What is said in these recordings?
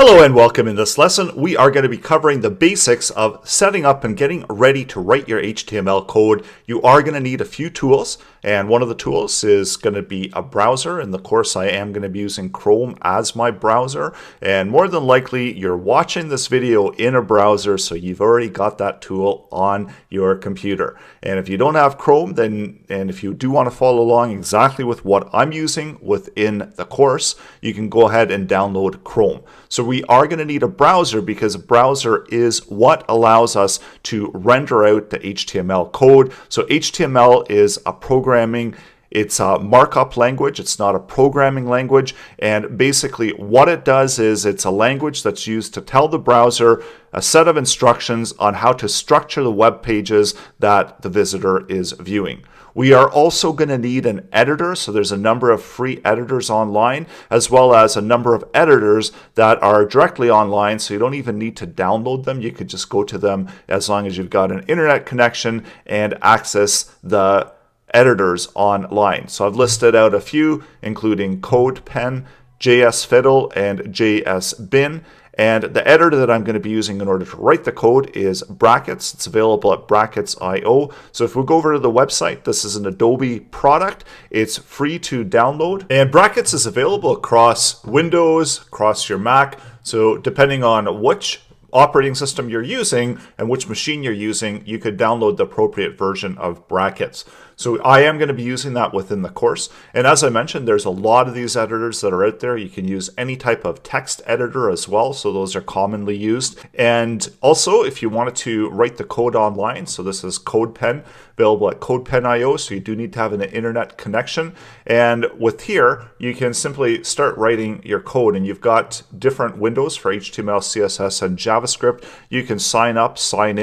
Hello and welcome. In this lesson, we are going to be covering the basics of setting up and getting ready to write your HTML code. You are going to need a few tools, and one of the tools is going to be a browser. In the course, I am going to be using Chrome as my browser, and more than likely, you're watching this video in a browser, so you've already got that tool on your computer. And if you don't have Chrome, and if you do want to follow along exactly with what I'm using within the course, you can go ahead and download Chrome. So we are going to need a browser because a browser is what allows us to render out the HTML code. So HTML is a programming, it's a markup language, it's not a programming language. And basically what it does is it's a language that's used to tell the browser a set of instructions on how to structure the web pages that the visitor is viewing. We are also going to need an editor, so there's a number of free editors online, as well as a number of editors that are directly online, so you don't even need to download them. You could just go to them as long as you've got an internet connection and access the editors online. So I've listed out a few, including CodePen, JSFiddle, and JSBin. And the editor that I'm going to be using in order to write the code is Brackets. It's available at brackets.io. So if we go over to the website, this is an Adobe product. It's free to download. And Brackets is available across Windows, across your Mac. So depending on which operating system you're using and which machine you're using, you could download the appropriate version of Brackets. So I am going to be using that within the course. And as I mentioned, there's a lot of these editors that are out there. You can use any type of text editor as well. So those are commonly used. And also, if you wanted to write the code online, so this is CodePen, available at CodePen.io. So you do need to have an internet connection. And with here, you can simply start writing your code. And you've got different windows for HTML, CSS, and JavaScript. You can sign up, sign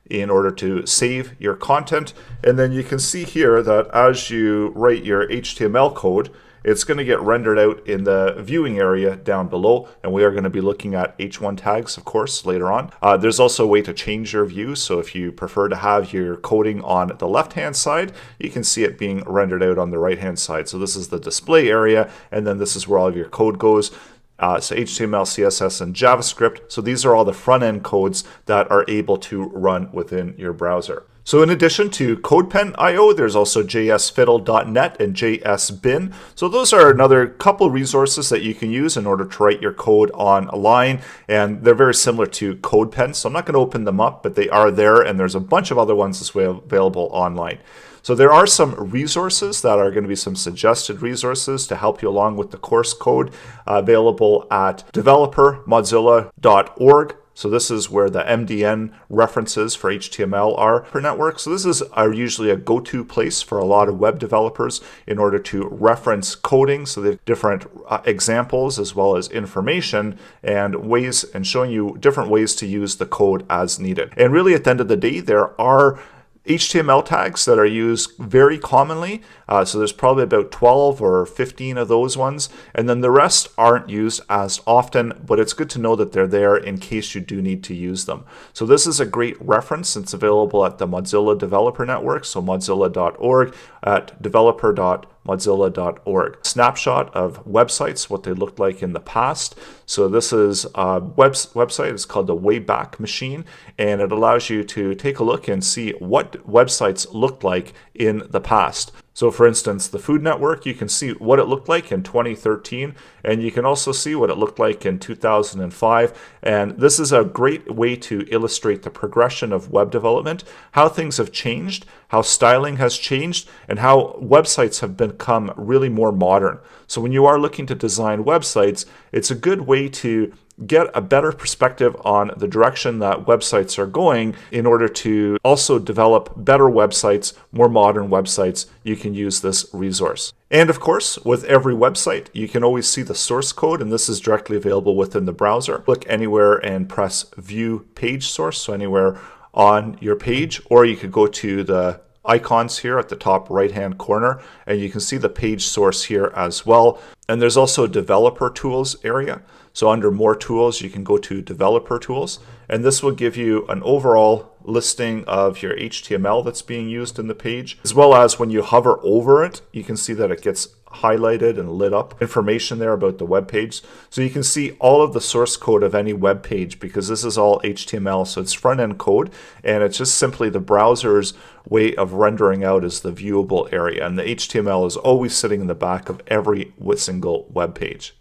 in order to save your content. And then you can see here that as you write your HTML code, it's going to get rendered out in the viewing area down below. And we are going to be looking at H1 tags, of course, later on. There's also a way to change your view. So if you prefer to have your coding on the left-hand side, you can see it being rendered out on the right-hand side. So this is the display area, and then this is where all of your code goes. So HTML, CSS, and JavaScript. So these are all the front-end codes that are able to run within your browser. So in addition to CodePen.io, there's also JSFiddle.net and JSBin. So those are another couple resources that you can use in order to write your code online. And they're very similar to CodePen. So I'm not going to open them up, but they are there. And there's a bunch of other ones as well available online. So there are some resources that are going to be some suggested resources to help you along with the course code available at developer.mozilla.org. So this is where the MDN references for HTML are per network. So this is usually a go-to place for a lot of web developers in order to reference coding. So they have different examples as well as information and ways, and showing you different ways to use the code as needed. And really at the end of the day, there are HTML tags that are used very commonly. So there's probably about 12 or 15 of those ones. And then the rest aren't used as often, but it's good to know that they're there in case you do need to use them. So this is a great reference. It's available at the Mozilla Developer Network, so mozilla.org, at developer.mozilla.org. Snapshot of websites, what they looked like in the past. So this is a website. It's called the Wayback Machine, and it allows you to take a look and see what websites looked like in the past. So for instance, the Food Network, you can see what it looked like in 2013, and you can also see what it looked like in 2005. And this is a great way to illustrate the progression of web development, how things have changed, how styling has changed, and how websites have become really more modern. So when you are looking to design websites, it's a good way to get a better perspective on the direction that websites are going in order to also develop better websites, more modern websites. You can use this resource. And of course, with every website, you can always see the source code, and this is directly available within the browser. Click anywhere and press View Page Source, so anywhere on your page, or you could go to the icons here at the top right-hand corner, and you can see the page source here as well. And there's also a Developer Tools area. So under More Tools, you can go to Developer Tools, and this will give you an overall listing of your HTML that's being used in the page, as well as when you hover over it, you can see that it gets highlighted and lit up information there about the web page. So you can see all of the source code of any web page because this is all HTML. So it's front-end code, and it's just simply the browser's way of rendering out as the viewable area. And the HTML is always sitting in the back of every single web page.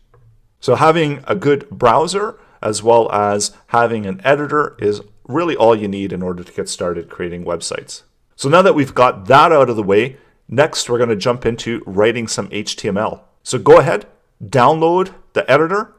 So having a good browser as well as having an editor is really all you need in order to get started creating websites. So now that we've got that out of the way, next we're going to jump into writing some HTML. So go ahead, download the editor,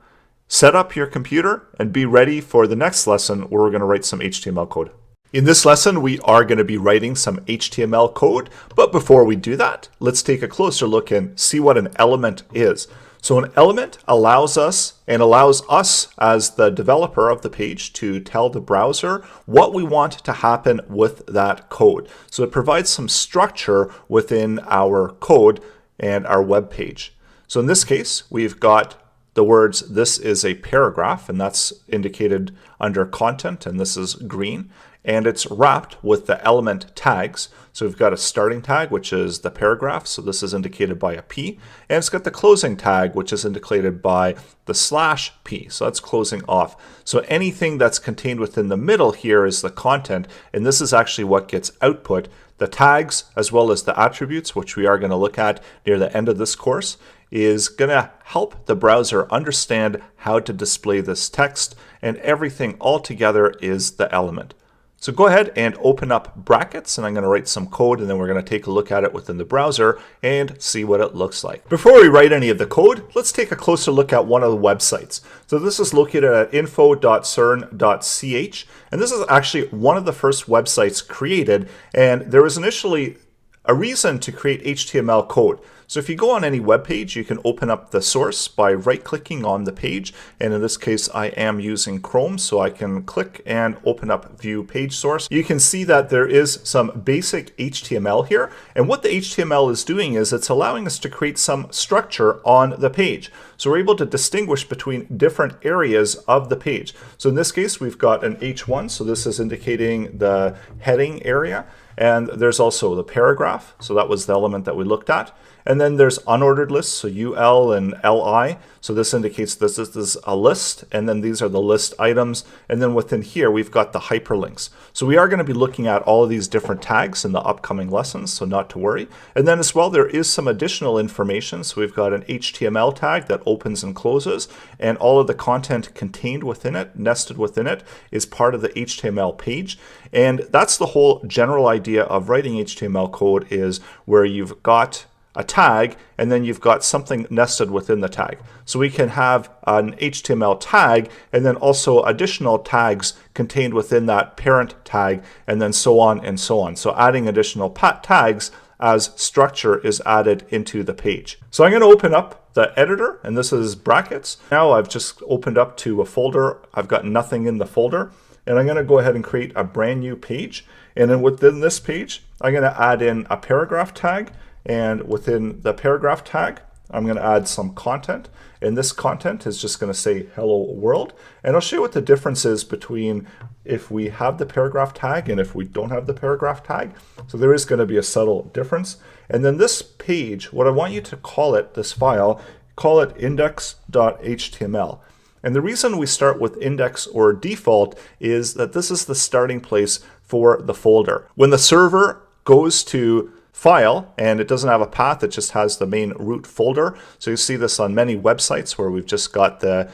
set up your computer, and be ready for the next lesson where we're going to write some HTML code. In this lesson, we are going to be writing some HTML code, but before we do that, let's take a closer look and see what an element is. So an element allows us as the developer of the page to tell the browser what we want to happen with that code. So it provides some structure within our code and our web page. So in this case, we've got the words, this is a paragraph, and that's indicated under content, and this is green. And it's wrapped with the element tags. So we've got a starting tag, which is the paragraph. So this is indicated by a P. And it's got the closing tag, which is indicated by the /P. So that's closing off. So anything that's contained within the middle here is the content. And this is actually what gets output. The tags, as well as the attributes, which we are going to look at near the end of this course, is going to help the browser understand how to display this text. And everything all together is the element. So go ahead and open up brackets, and I'm going to write some code, and then we're going to take a look at it within the browser and see what it looks like. Before we write any of the code, let's take a closer look at one of the websites. So this is located at info.cern.ch, and this is actually one of the first websites created, and there was initially a reason to create HTML code. So if you go on any web page, you can open up the source by right-clicking on the page. And in this case, I am using Chrome, so I can click and open up View Page Source. You can see that there is some basic HTML here. And what the HTML is doing is it's allowing us to create some structure on the page. So we're able to distinguish between different areas of the page. So in this case, we've got an H1. So this is indicating the heading area. And there's also the paragraph. So that was the element that we looked at. And then there's unordered lists, so UL and LI. So this indicates this is a list, and then these are the list items. And then within here, we've got the hyperlinks. So we are going to be looking at all of these different tags in the upcoming lessons, so not to worry. And then as well, there is some additional information. So we've got an HTML tag that opens and closes, and all of the content contained within it, nested within it, is part of the HTML page. And that's the whole general idea of writing HTML code, is where you've got a tag, and then you've got something nested within the tag. So we can have an HTML tag, and then also additional tags contained within that parent tag, and then so on and so on. So adding additional tags as structure is added into the page. So I'm going to open up the editor, and this is brackets. Now I've just opened up to a folder. I've got nothing in the folder, and I'm going to go ahead and create a brand new page. And then within this page, I'm going to add in a paragraph tag. And within the paragraph tag, I'm going to add some content. And this content is just going to say hello world. And I'll show you what the difference is between if we have the paragraph tag and if we don't have the paragraph tag. So there is going to be a subtle difference. And then this page, what I want you to call it, this file, call it index.html. And the reason we start with index or default is that this is the starting place for the folder. When the server goes to file and it doesn't have a path, it just has the main root folder. So you see this on many websites where we've just got the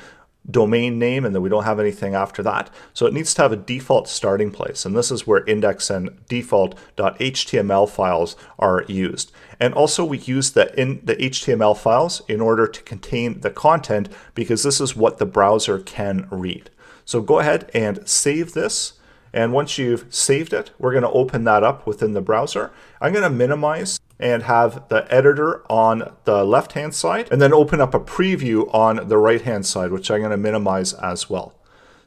domain name and then we don't have anything after that. So it needs to have a default starting place, and this is where index and default.html files are used. And also we use the HTML files in order to contain the content, because this is what the browser can read. So go ahead and save this. And once you've saved it, we're going to open that up within the browser. I'm going to minimize and have the editor on the left-hand side, and then open up a preview on the right-hand side, which I'm going to minimize as well.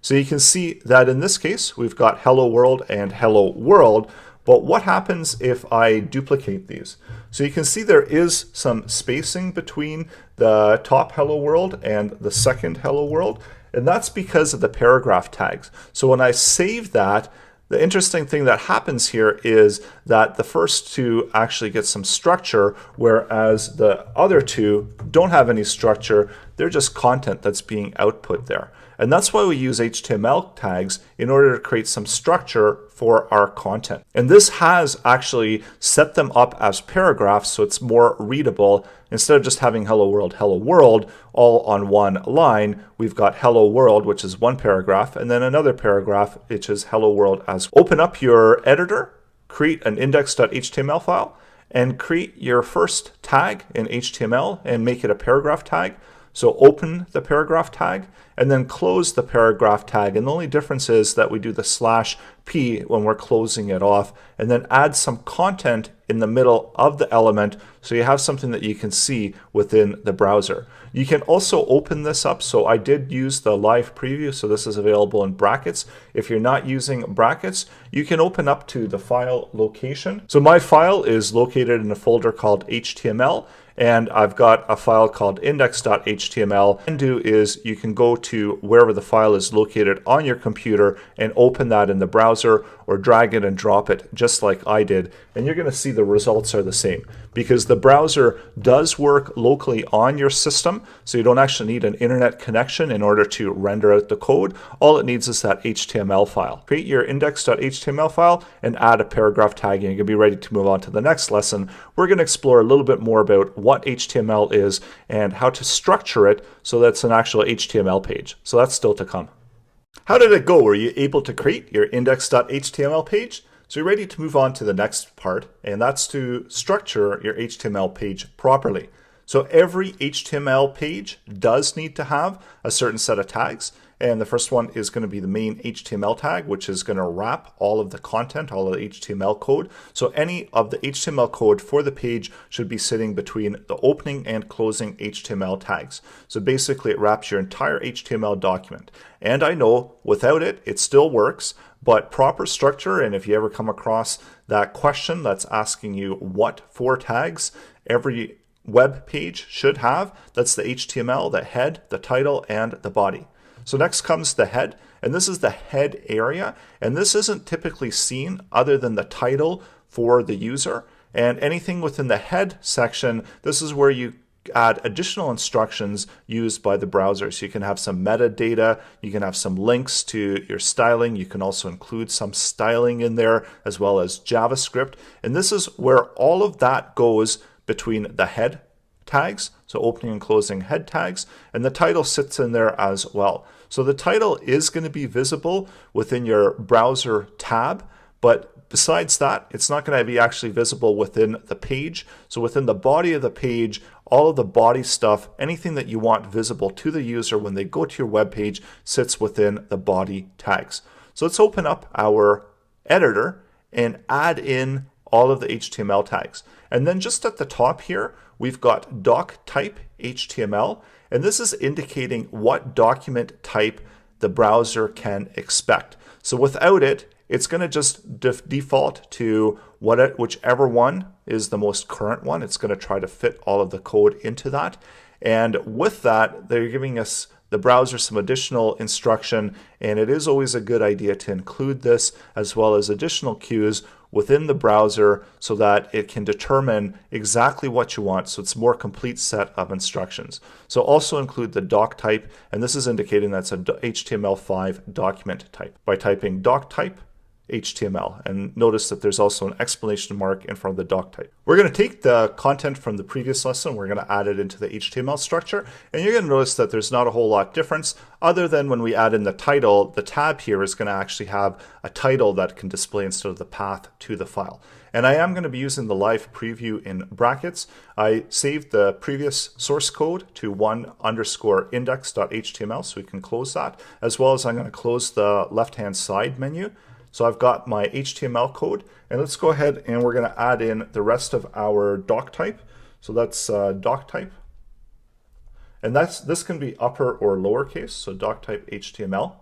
So you can see that in this case, we've got hello world and hello world. But what happens if I duplicate these? So you can see there is some spacing between the top hello world and the second hello world. And that's because of the paragraph tags. So when I save that, The interesting thing that happens here is that the first two actually get some structure, whereas the other two don't have any structure. They're just content that's being output there. And that's why we use HTML tags in order to create some structure for our content. And this has actually set them up as paragraphs so it's more readable. Instead of just having hello world all on one line, we've got hello world, which is one paragraph, and then another paragraph, which is hello world as well. Open up your editor, create an index.html file, and create your first tag in HTML and make it a paragraph tag. So open the paragraph tag and then close the paragraph tag. And the only difference is that we do the /p when we're closing it off, and then add some content in the middle of the element so you have something that you can see within the browser. You can also open this up. So I did use the live preview, so this is available in brackets. If you're not using brackets, you can open up to the file location. So my file is located in a folder called HTML, and I've got a file called index.html. What you can do is you can go to wherever the file is located on your computer and open that in the browser, or drag it and drop it just like I did, and you're going to see the results are the same because the browser does work locally on your system, so you don't actually need an internet connection in order to render out the code. All it needs is that HTML file. Create your index.html file and add a paragraph tag, and you can be ready to move on to the next lesson. We're going to explore a little bit more about what HTML is and how to structure it so that's an actual HTML page. So that's still to come. How did it go? Were you able to create your index.html page? So you're ready to move on to the next part, and that's to structure your HTML page properly. So every HTML page does need to have a certain set of tags. And the first one is going to be the main HTML tag, which is going to wrap all of the content, all of the HTML code. So any of the HTML code for the page should be sitting between the opening and closing HTML tags. So basically it wraps your entire HTML document. And I know without it, it still works, but proper structure, and if you ever come across that question that's asking you what 4 tags every web page should have, that's the HTML, the head, the title, and the body. So next comes the head, and this is the head area, and this isn't typically seen other than the title for the user. And anything within the head section, this is where you add additional instructions used by the browser. So you can have some metadata, you can have some links to your styling, you can also include some styling in there as well as JavaScript. And this is where all of that goes between the head tags, so opening and closing head tags, and the title sits in there as well. So the title is going to be visible within your browser tab, but besides that, it's not going to be actually visible within the page. So within the body of the page, all of the body stuff, anything that you want visible to the user when they go to your web page sits within the body tags. So let's open up our editor and add in all of the HTML tags. And then just at the top here, we've got doc type HTML, and this is indicating what document type the browser can expect. So without it, it's going to just default to whichever one is the most current one. It's going to try to fit all of the code into that. And with that, they're giving us the browser some additional instruction, and it is always a good idea to include this as well as additional cues within the browser so that it can determine exactly what you want, so it's a more complete set of instructions. So also include the doc type, and this is indicating that's a HTML5 document type by typing doc type HTML, and notice that there's also an exclamation mark in front of the doc type. We're going to take the content from the previous lesson, we're going to add it into the HTML structure, and you're going to notice that there's not a whole lot difference other than when we add in the title, the tab here is going to actually have a title that can display instead of the path to the file. And I am going to be using the live preview in brackets. I saved the previous source code to one_index.html, so we can close that, as well as I'm going to close the left-hand side menu. So I've got my HTML code, and let's go ahead and we're going to add in the rest of our doc type. So that's doc type. And this can be upper or lowercase, so doc type HTML,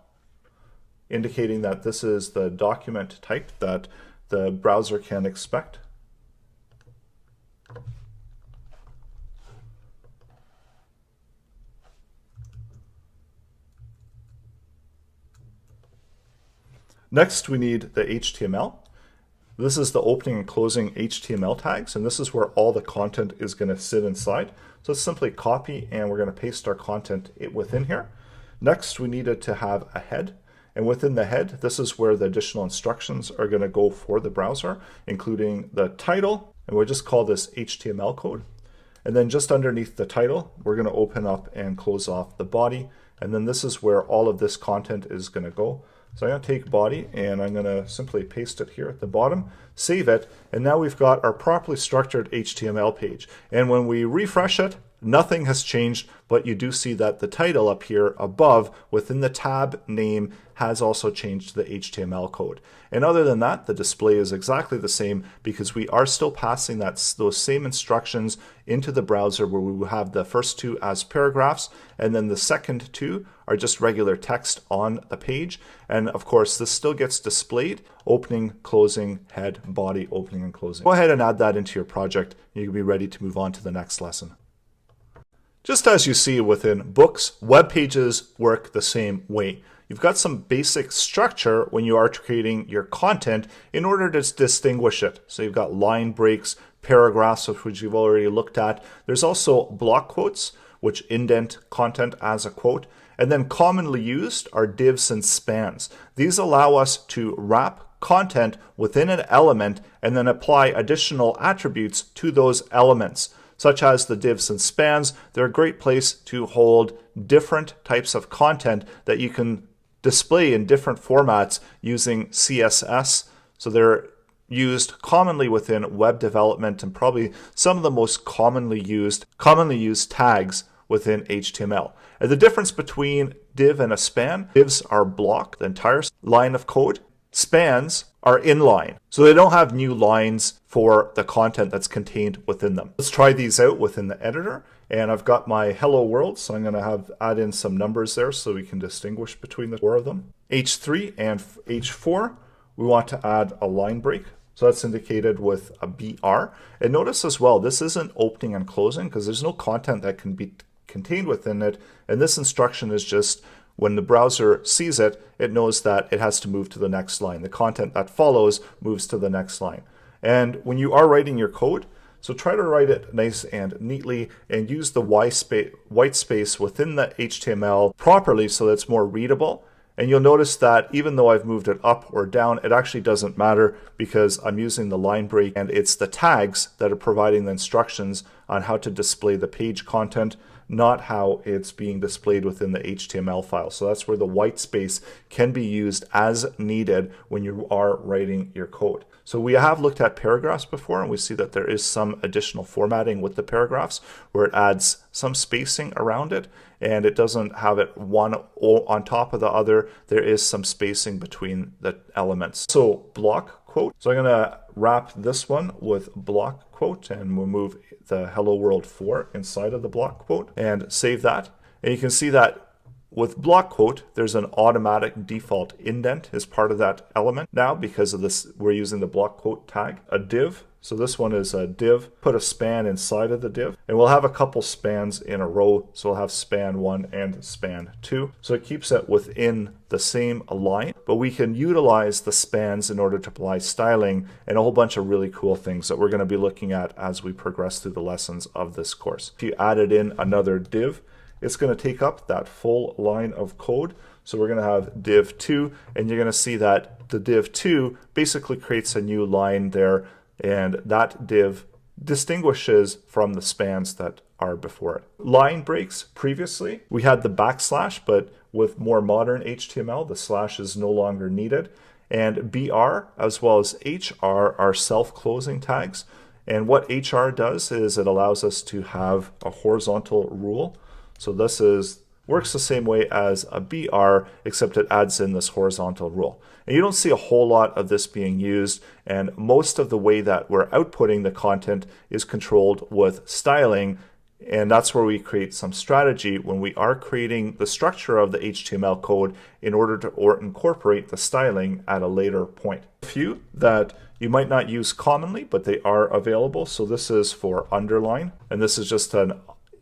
indicating that this is the document type that the browser can expect. Next, we need the HTML. This is the opening and closing HTML tags, and this is where all the content is going to sit inside. So let's simply copy, and we're going to paste our content within here. Next, we needed to have a head. And within the head, this is where the additional instructions are going to go for the browser, including the title, and we'll just call this HTML code. And then just underneath the title, we're going to open up and close off the body. And then this is where all of this content is going to go. So I'm going to take body and I'm going to simply paste it here at the bottom, save it, and now we've got our properly structured HTML page. And when we refresh it, nothing has changed, but you do see that the title up here above within the tab name has also changed to the HTML code. And other than that, the display is exactly the same because we are still passing those same instructions into the browser, where we will have the first two as paragraphs, and then the second two are just regular text on the page. And of course, this still gets displayed: opening, closing, head, body, opening and closing. Go ahead and add that into your project. You can be ready to move on to the next lesson. Just as you see within books, web pages work the same way. You've got some basic structure when you are creating your content in order to distinguish it. So you've got line breaks, paragraphs, which you've already looked at. There's also block quotes, which indent content as a quote. And then commonly used are divs and spans. These allow us to wrap content within an element and then apply additional attributes to those elements, such as the divs and spans. They're a great place to hold different types of content that you can display in different formats using CSS. So they're used commonly within web development and probably some of the most commonly used tags within HTML. And the difference between div and a span: divs are block, the entire line of code. Spans are inline, so they don't have new lines for the content that's contained within them. Let's try these out within the editor. And I've got my hello world, so I'm going to add in some numbers there so we can distinguish between the four of them. H3 and H4, we want to add a line break. So that's indicated with a BR. And notice as well, this isn't opening and closing because there's no content that can be contained within it. And this instruction is just when the browser sees it, it knows that it has to move to the next line. The content that follows moves to the next line. And when you are writing your code, so try to write it nice and neatly and use the white space within the HTML properly so that it's more readable. And you'll notice that even though I've moved it up or down, it actually doesn't matter because I'm using the line break, and it's the tags that are providing the instructions on how to display the page content, not how it's being displayed within the HTML file. So that's where the white space can be used as needed when you are writing your code. So we have looked at paragraphs before, and we see that there is some additional formatting with the paragraphs where it adds some spacing around it, and it doesn't have it one on top of the other. There is some spacing between the elements. So block quote. So I'm going to wrap this one with block quote, and we'll move the hello world 4 inside of the block quote and save that. And you can see that with block quote, there's an automatic default indent as part of that element. Now, because of this, we're using the block quote tag. A div, so this one is a div. Put a span inside of the div, and we'll have a couple spans in a row. So we'll have span 1 and span 2. So it keeps it within the same line, but we can utilize the spans in order to apply styling and a whole bunch of really cool things that we're going to be looking at as we progress through the lessons of this course. If you added in another div, it's going to take up that full line of code. So we're going to have div 2, and you're going to see that the div 2 basically creates a new line there, and that div distinguishes from the spans that are before it. Line breaks: previously we had the backslash, but with more modern HTML, the slash is no longer needed. And BR as well as HR are self-closing tags. And what HR does is it allows us to have a horizontal rule. So this works the same way as a BR, except it adds in this horizontal rule. And you don't see a whole lot of this being used, and most of the way that we're outputting the content is controlled with styling, and that's where we create some strategy when we are creating the structure of the HTML code in order to incorporate the styling at a later point. A few that you might not use commonly, but they are available. So this is for underline, and this is just an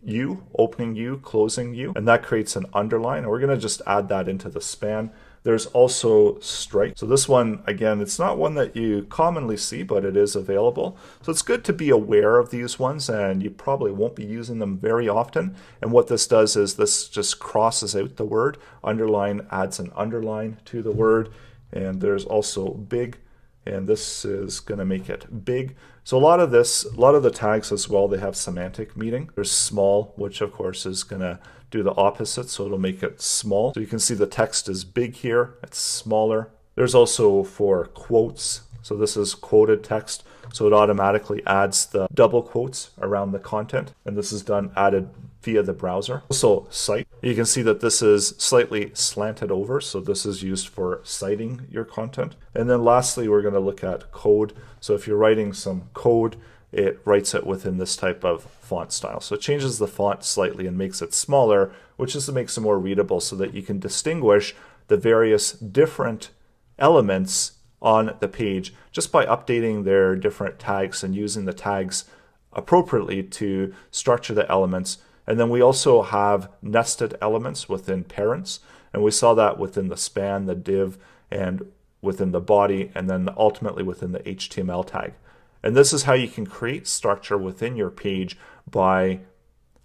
U, opening U, closing U, and that creates an underline. And we're going to just add that into the span. There's also strike. So this one, again, it's not one that you commonly see, but it is available. So it's good to be aware of these ones, and you probably won't be using them very often. And what this does is this just crosses out the word. Underline adds an underline to the word. And there's also big, and this is going to make it big. So a lot of the tags as well, they have semantic meaning. There's small, which of course is going to do the opposite, so it'll make it small. So you can see the text is big here, it's smaller. There's also for quotes. So this is quoted text, so it automatically adds the double quotes around the content, and this is added via the browser. Also cite. You can see that this is slightly slanted over, so this is used for citing your content. And then lastly, we're going to look at code. So if you're writing some code, it writes it within this type of font style. So it changes the font slightly and makes it smaller, which just makes it more readable so that you can distinguish the various different elements on the page just by updating their different tags and using the tags appropriately to structure the elements. And then we also have nested elements within parents, and we saw that within the span, the div, and within the body, and then ultimately within the HTML tag. And this is how you can create structure within your page by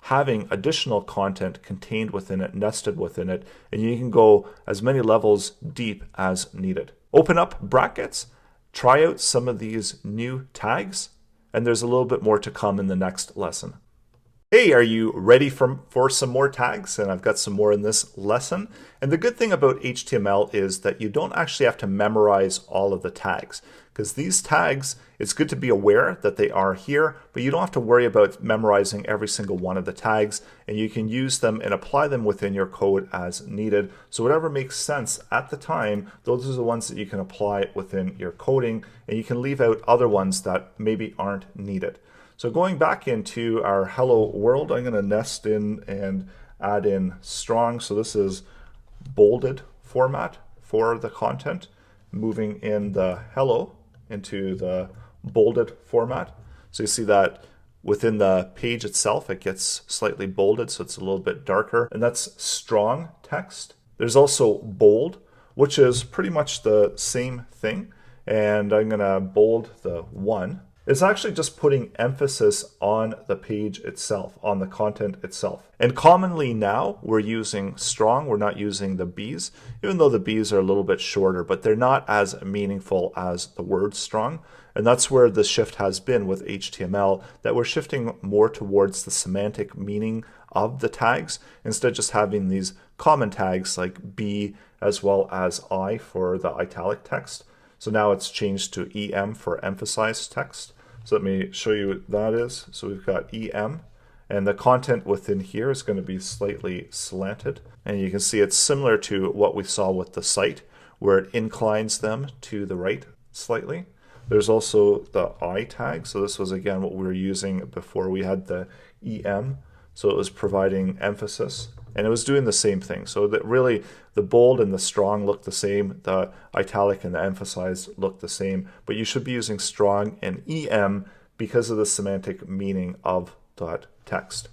having additional content contained within it, nested within it, and you can go as many levels deep as needed. Open up brackets, try out some of these new tags, and there's a little bit more to come in the next lesson. Hey, are you ready for some more tags? And I've got some more in this lesson. And the good thing about HTML is that you don't actually have to memorize all of the tags, because these tags, it's good to be aware that they are here, but you don't have to worry about memorizing every single one of the tags, and you can use them and apply them within your code as needed. So whatever makes sense at the time, those are the ones that you can apply within your coding, and you can leave out other ones that maybe aren't needed. So going back into our hello world, I'm going to nest in and add in strong. So this is bolded format for the content, moving in the hello into the bolded format. So you see that within the page itself, it gets slightly bolded, so it's a little bit darker, and that's strong text. There's also bold, which is pretty much the same thing, and I'm going to bold the 1. It's actually just putting emphasis on the page itself, on the content itself. And commonly now we're using strong, we're not using the Bs, even though the Bs are a little bit shorter, but they're not as meaningful as the word strong. And that's where the shift has been with HTML, that we're shifting more towards the semantic meaning of the tags, instead of just having these common tags like B as well as I for the italic text. So now it's changed to EM for emphasized text. So let me show you what that is. So we've got EM, and the content within here is going to be slightly slanted. And you can see it's similar to what we saw with the site, where it inclines them to the right slightly. There's also the I tag. So this was again what we were using before we had the EM. So it was providing emphasis, and it was doing the same thing. So that really the bold and the strong look the same, the italic and the emphasized look the same, but you should be using strong and EM because of the semantic meaning of that text.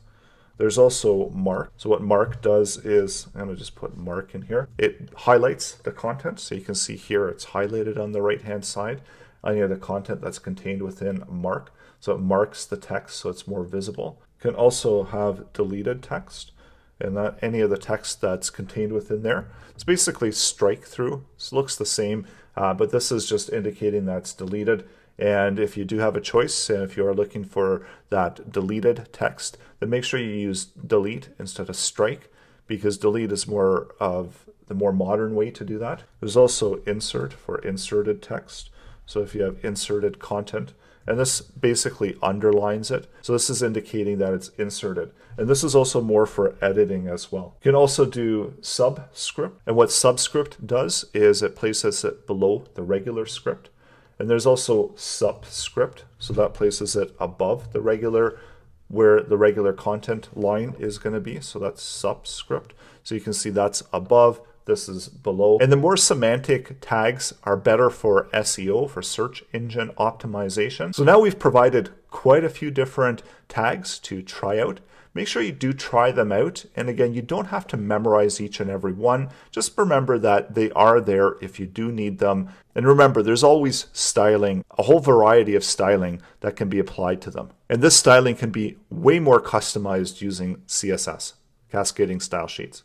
There's also mark. So what mark does is, I'm going to just put mark in here. It highlights the content. So you can see here it's highlighted on the right hand side, any of the content that's contained within mark. So it marks the text so it's more visible. You can also have deleted text, and that any of the text that's contained within there. It's basically strike through. It looks the same, but this is just indicating that it's deleted. And if you do have a choice, and if you are looking for that deleted text, then make sure you use delete instead of strike, because delete is more of the more modern way to do that. There's also insert for inserted text. So if you have inserted content, and this basically underlines it. So this is indicating that it's inserted. And this is also more for editing as well. You can also do subscript. And what subscript does is it places it below the regular script. And there's also subscript. So that places it above the regular, where the regular content line is going to be. So that's subscript. So you can see that's above. This is below. And the more semantic tags are better for SEO, for search engine optimization. So now we've provided quite a few different tags to try out. make sure you do try them out. And again, you don't have to memorize each and every one. Just remember that they are there if you do need them. And remember, there's always styling, a whole variety of styling that can be applied to them. And this styling can be way more customized using CSS, cascading style sheets.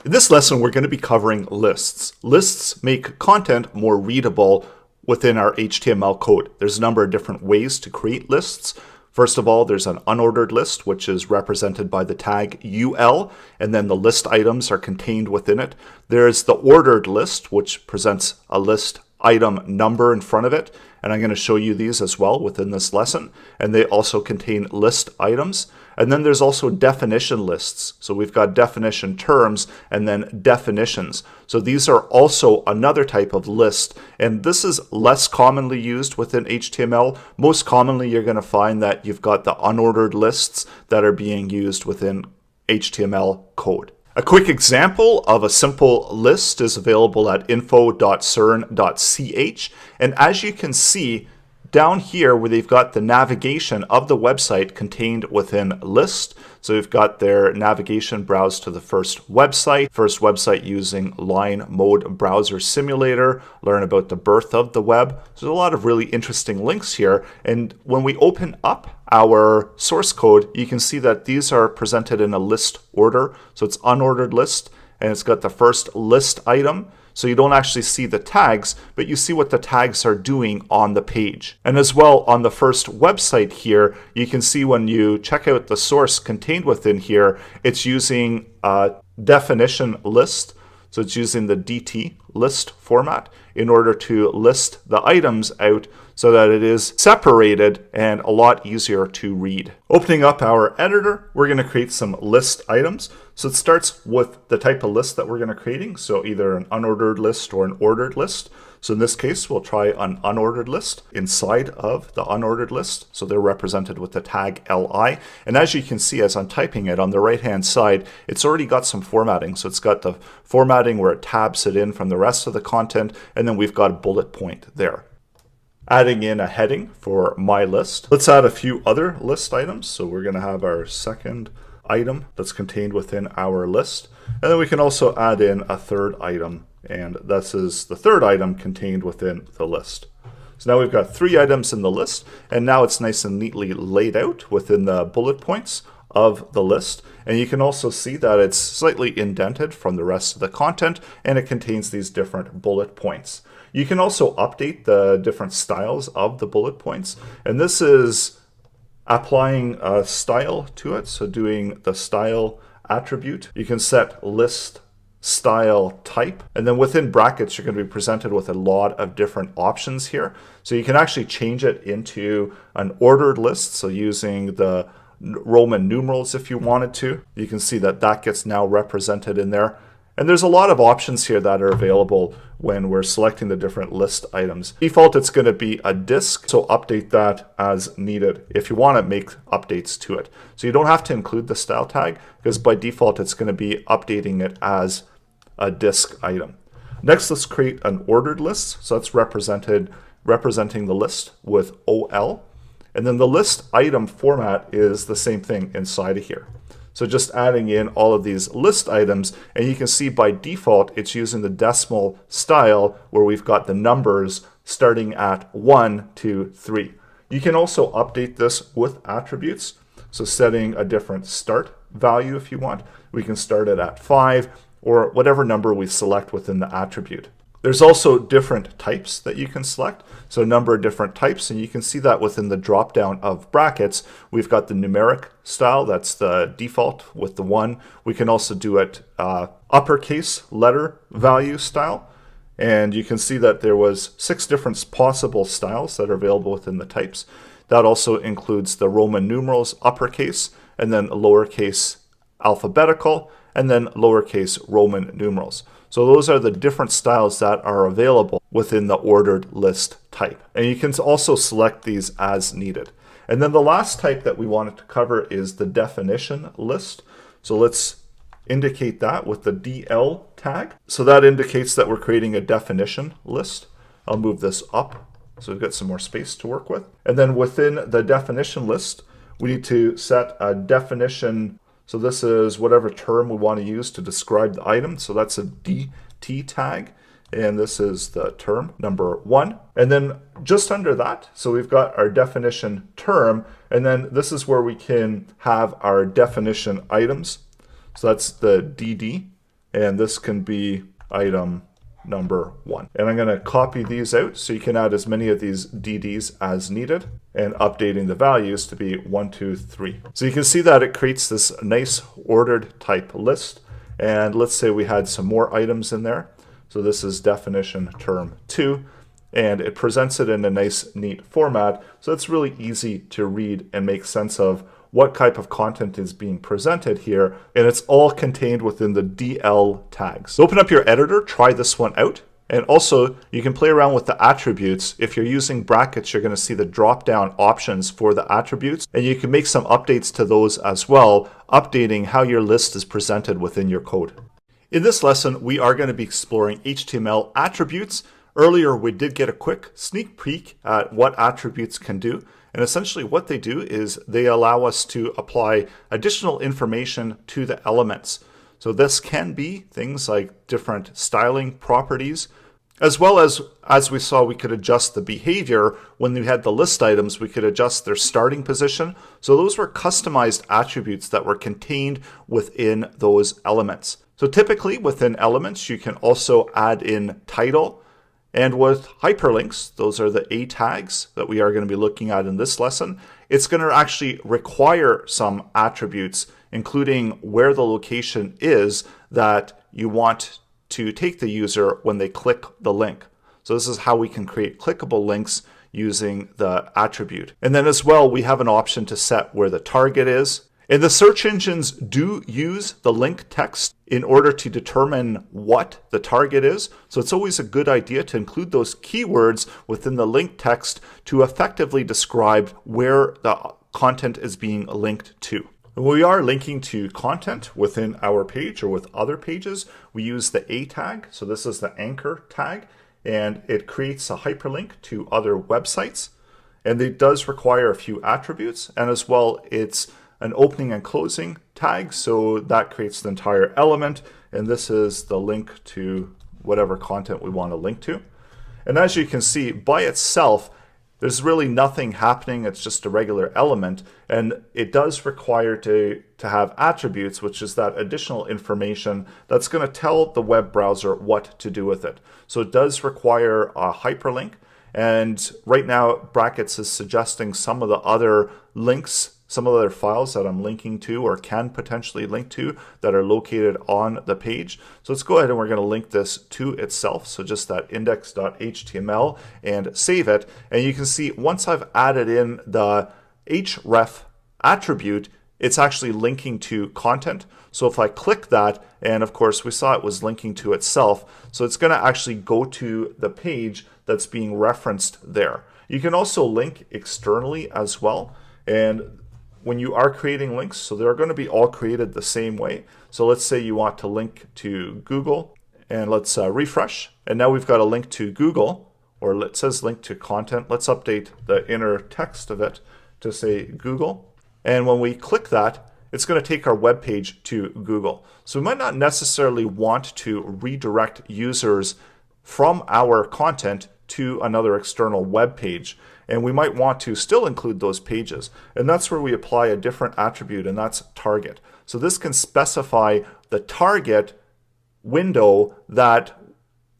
In this lesson, we're going to be covering lists. Lists make content more readable within our HTML code. There's a number of different ways to create lists. First of all, there's an unordered list, which is represented by the tag UL, and then the list items are contained within it. There's the ordered list, which presents a list item number in front of it, and I'm going to show you these as well within this lesson, and they also contain list items. And then there's also definition lists. So we've got definition terms and then definitions. So these are also another type of list, and this is less commonly used within HTML. Most commonly, you're going to find that you've got the unordered lists that are being used within HTML code. A quick example of a simple list is available at info.cern.ch, and as you can see, down here where they've got the navigation of the website contained within list. So we've got their navigation browse to the first website using line mode browser simulator, learn about the birth of the web. So there's a lot of really interesting links here. And when we open up our source code, you can see that these are presented in a list order. So it's unordered list, and it's got the first list item. So you don't actually see the tags, but you see what the tags are doing on the page. And as well, on the first website here, you can see when you check out the source contained within here, it's using a definition list. So it's using the DT list format in order to list the items out so that it is separated and a lot easier to read. Opening up our editor, we're going to create some list items. So it starts with the type of list that we're going to creating. So either an unordered list or an ordered list. So in this case, we'll try an unordered list inside of the unordered list. So they're represented with the tag LI. And as you can see, as I'm typing it on the right-hand side, it's already got some formatting. So it's got the formatting where it tabs it in from the rest of the content. And then we've got a bullet point there. Adding in a heading for my list. Let's add a few other list items. So we're going to have our second item that's contained within our list. And then we can also add in a third item. And this is the third item contained within the list. So now we've got 3 items in the list, and now it's nice and neatly laid out within the bullet points of the list. And you can also see that it's slightly indented from the rest of the content, and it contains these different bullet points. You can also update the different styles of the bullet points, and this is applying a style to it. So doing the style attribute, you can set list style type, and then within brackets you're going to be presented with a lot of different options here. So you can actually change it into an ordered list, so using the Roman numerals if you wanted to. You can see that that gets now represented in there. And there's a lot of options here that are available when we're selecting the different list items. Default, it's going to be a disk, so update that as needed if you want to make updates to it. So you don't have to include the style tag, because by default it's going to be updating it as a disk item. Next, let's create an ordered list. So that's representing the list with OL. And then the list item format is the same thing inside of here. So just adding in all of these list items, and you can see by default it's using the decimal style where we've got the numbers starting at 1 to 3. You can also update this with attributes. So setting a different start value if you want. We can start it at 5 or whatever number we select within the attribute. There's also different types that you can select. So a number of different types, and you can see that within the drop down of brackets, we've got the numeric style, that's the default with the 1. We can also do it uppercase letter value style. And you can see that there was 6 different possible styles that are available within the types. That also includes the Roman numerals uppercase, and then lowercase alphabetical, and then lowercase Roman numerals. So those are the different styles that are available within the ordered list type. And you can also select these as needed. And then the last type that we wanted to cover is the definition list. So let's indicate that with the DL tag. So that indicates that we're creating a definition list. I'll move this up so we've got some more space to work with. And then within the definition list, We need to set a definition. So this is whatever term we want to use to describe the item. So that's a DT tag. And this is the term number 1. And then just under that, so we've got our definition term, and then this is where we can have our definition items. So that's the DD, and this can be item number 1. And I'm going to copy these out so you can add as many of these DDs as needed, and updating the values to be 1, 2, 3. So you can see that it creates this nice ordered type list. And let's say we had some more items in there. So this is definition term 2, and it presents it in a nice, neat format. So it's really easy to read and make sense of what type of content is being presented here. And it's all contained within the DL tags. So open up your editor, try this one out. And also you can play around with the attributes. If you're using brackets, you're going to see the drop-down options for the attributes. And you can make some updates to those as well, updating how your list is presented within your code. In this lesson, we are going to be exploring HTML attributes. Earlier, we did get a quick sneak peek at what attributes can do. And essentially what they do is they allow us to apply additional information to the elements. So this can be things like different styling properties, as well as we saw, we could adjust the behavior. When we had the list items, we could adjust their starting position. So those were customized attributes that were contained within those elements. So typically within elements, you can also add in title. And with hyperlinks, those are the A tags that we are going to be looking at in this lesson. It's going to actually require some attributes, including where the location is that you want to take the user when they click the link. So this is how we can create clickable links using the attribute. And then as well, we have an option to set where the target is. And the search engines do use the link text in order to determine what the target is. So it's always a good idea to include those keywords within the link text to effectively describe where the content is being linked to. When we are linking to content within our page or with other pages, we use the A tag. So this is the anchor tag, and it creates a hyperlink to other websites. And it does require a few attributes, and as well, it's an opening and closing tag, so that creates the entire element, and this is the link to whatever content we want to link to. And as you can see, by itself, there's really nothing happening. It's just a regular element, and it does require to have attributes, which is that additional information that's going to tell the web browser what to do with it. So it does require a hyperlink, and right now brackets is suggesting some of the other links, some of the other files that I'm linking to or can potentially link to that are located on the page. So let's go ahead and we're going to link this to itself. So just that index.html and save it. And you can see once I've added in the href attribute, it's actually linking to content. So if I click that, and of course we saw it was linking to itself, so it's going to actually go to the page that's being referenced there. You can also link externally as well. And when you are creating links, so they're going to be all created the same way. So let's say you want to link to Google, and let's refresh. And now we've got a link to Google, or it says link to content. Let's update the inner text of it to say Google. And when we click that, it's going to take our web page to Google. So we might not necessarily want to redirect users from our content to another external web page. And we might want to still include those pages. And that's where we apply a different attribute, and that's target. So this can specify the target window that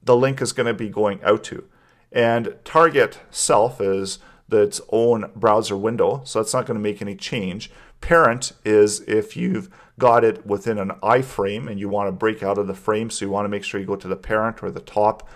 the link is going to be going out to. And target self is its own browser window, so that's not going to make any change. Parent is if you've got it within an iframe and you want to break out of the frame, so you want to make sure you go to the parent or the top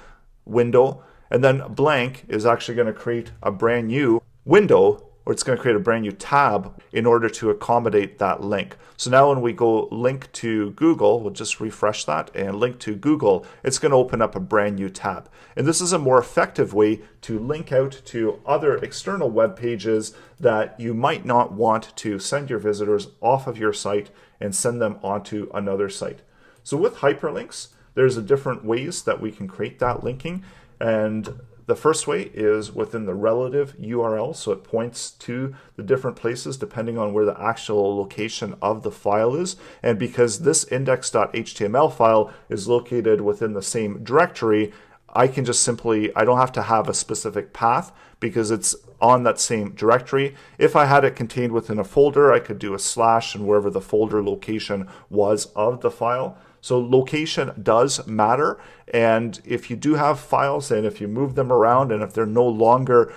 window. And then blank is actually going to create a brand new window, or it's going to create a brand new tab in order to accommodate that link. So now when we go link to Google, we'll just refresh that and link to Google, it's going to open up a brand new tab. And this is a more effective way to link out to other external web pages that you might not want to send your visitors off of your site and send them onto another site. So with hyperlinks, there's different ways that we can create that linking. And The first way is within the relative URL, so it points to the different places depending on where the actual location of the file is. And because this index.html file is located within the same directory, I can just simply, I don't have to have a specific path because it's on that same directory. If I had it contained within a folder, I could do a slash and wherever the folder location was of the file. So location does matter, and if you do have files and if you move them around and if they're no longer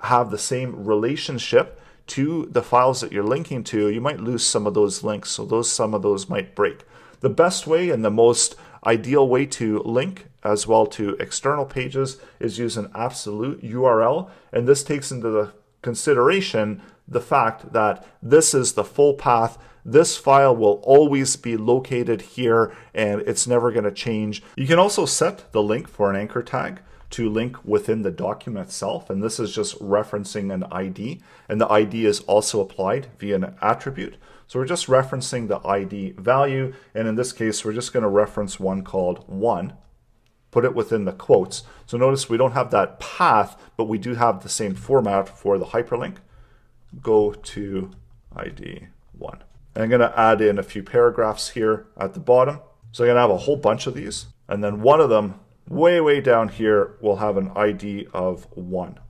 have the same relationship to the files that you're linking to, you might lose some of those links, so some of those might break. The best way and the most ideal way to link as well to external pages is use an absolute URL, and this takes into the consideration the fact that this is the full path. This file will always be located here and it's never going to change. You can also set the link for an anchor tag to link within the document itself, and this is just referencing an ID, and the ID is also applied via an attribute. So we're just referencing the ID value, and in this case we're just going to reference one called 1, put it within the quotes. So notice we don't have that path, but we do have the same format for the hyperlink. Go to ID 1. And I'm going to add in a few paragraphs here at the bottom. So I'm going to have a whole bunch of these, and then one of them way down here will have an ID of 1.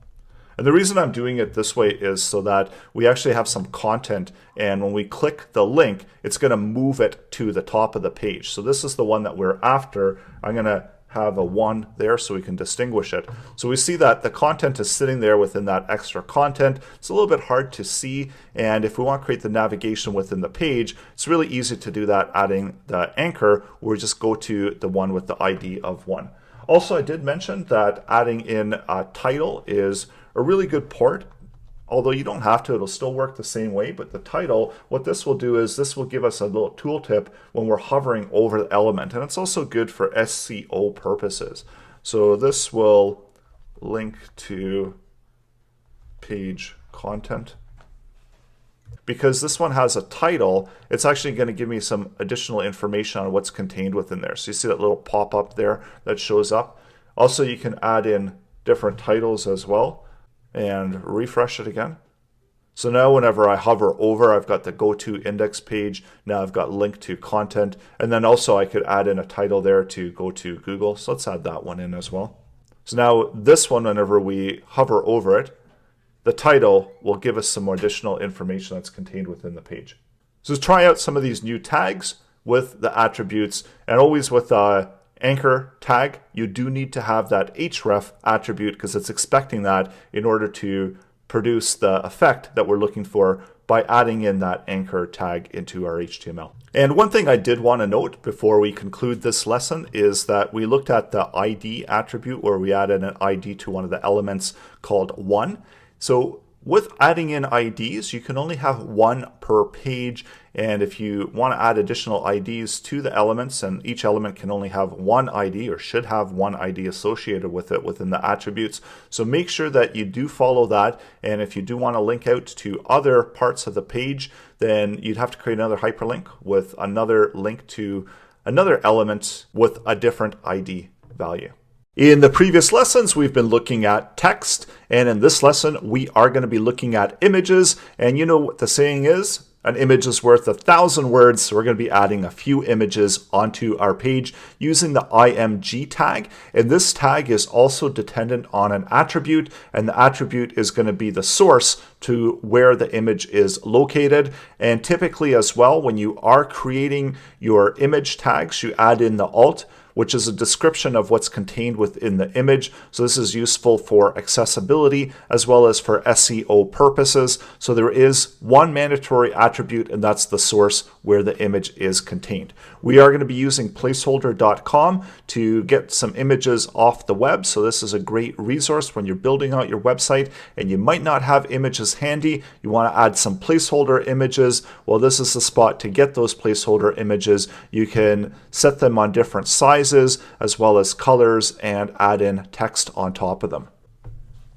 And the reason I'm doing it this way is so that we actually have some content, and when we click the link, it's going to move it to the top of the page. So this is the one that we're after. I'm going to have a 1 there so we can distinguish it. So we see that the content is sitting there within that extra content. It's a little bit hard to see, and if we want to create the navigation within the page, it's really easy to do that adding the anchor, where we just go to the one with the ID of 1. Also, I did mention that adding in a title is a really good port. Although you don't have to, it'll still work the same way, but the title, what this will do is this will give us a little tooltip when we're hovering over the element, and it's also good for SEO purposes. So this will link to page content. Because this one has a title, it's actually going to give me some additional information on what's contained within there. So you see that little pop-up there that shows up. Also, you can add in different titles as well, and refresh it again. So now whenever I hover over, I've got the go to index page. Now I've got link to content, and then also I could add in a title there to go to Google. So let's add that one in as well. So now this one, whenever we hover over it, the title will give us some more additional information that's contained within the page. So try out some of these new tags with the attributes, and always with anchor tag, you do need to have that href attribute because it's expecting that in order to produce the effect that we're looking for by adding in that anchor tag into our HTML. And one thing I did want to note before we conclude this lesson is that we looked at the ID attribute where we added an ID to one of the elements called 1. So with adding in IDs, you can only have 1 per page, and if you want to add additional IDs to the elements, and each element can only have 1 ID or should have 1 ID associated with it within the attributes. So make sure that you do follow that, and if you do want to link out to other parts of the page, then you'd have to create another hyperlink with another link to another element with a different ID value. In the previous lessons, we've been looking at text, and in this lesson, we are going to be looking at images. And you know what the saying is? An image is worth 1,000 words, so we're going to be adding a few images onto our page using the img tag. And this tag is also dependent on an attribute, and the attribute is going to be the source to where the image is located. And typically as well, when you are creating your image tags, you add in the alt, which is a description of what's contained within the image. So this is useful for accessibility as well as for SEO purposes. So there is one mandatory attribute, and that's the source where the image is contained. We are going to be using placeholder.com to get some images off the web. So this is a great resource when you're building out your website and you might not have images handy. You want to add some placeholder images. Well, this is the spot to get those placeholder images. You can set them on different sizes as well as colors and add in text on top of them.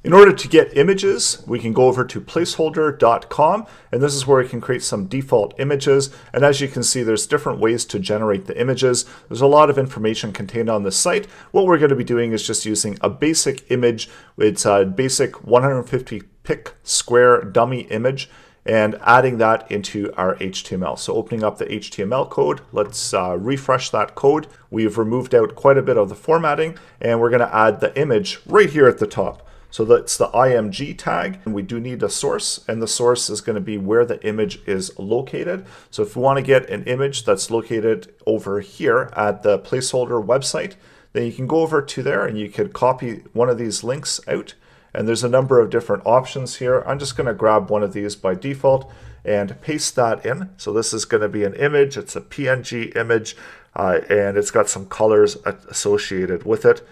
In order to get images, we can go over to placeholder.com, and this is where we can create some default images. And as you can see, there's different ways to generate the images. There's a lot of information contained on this site. What we're going to be doing is just using a basic image. It's a basic 150 pic square dummy image, and adding that into our HTML. So opening up the HTML code, let's refresh that code. We've removed out quite a bit of the formatting, and we're going to add the image right here at the top. So that's the IMG tag, and we do need a source, and the source is going to be where the image is located. So if we want to get an image that's located over here at the placeholder website, then you can go over to there and you can copy one of these links out. And there's a number of different options here. I'm just going to grab one of these by default and paste that in. So this is going to be an image. It's a PNG image, and it's got some colors associated with it.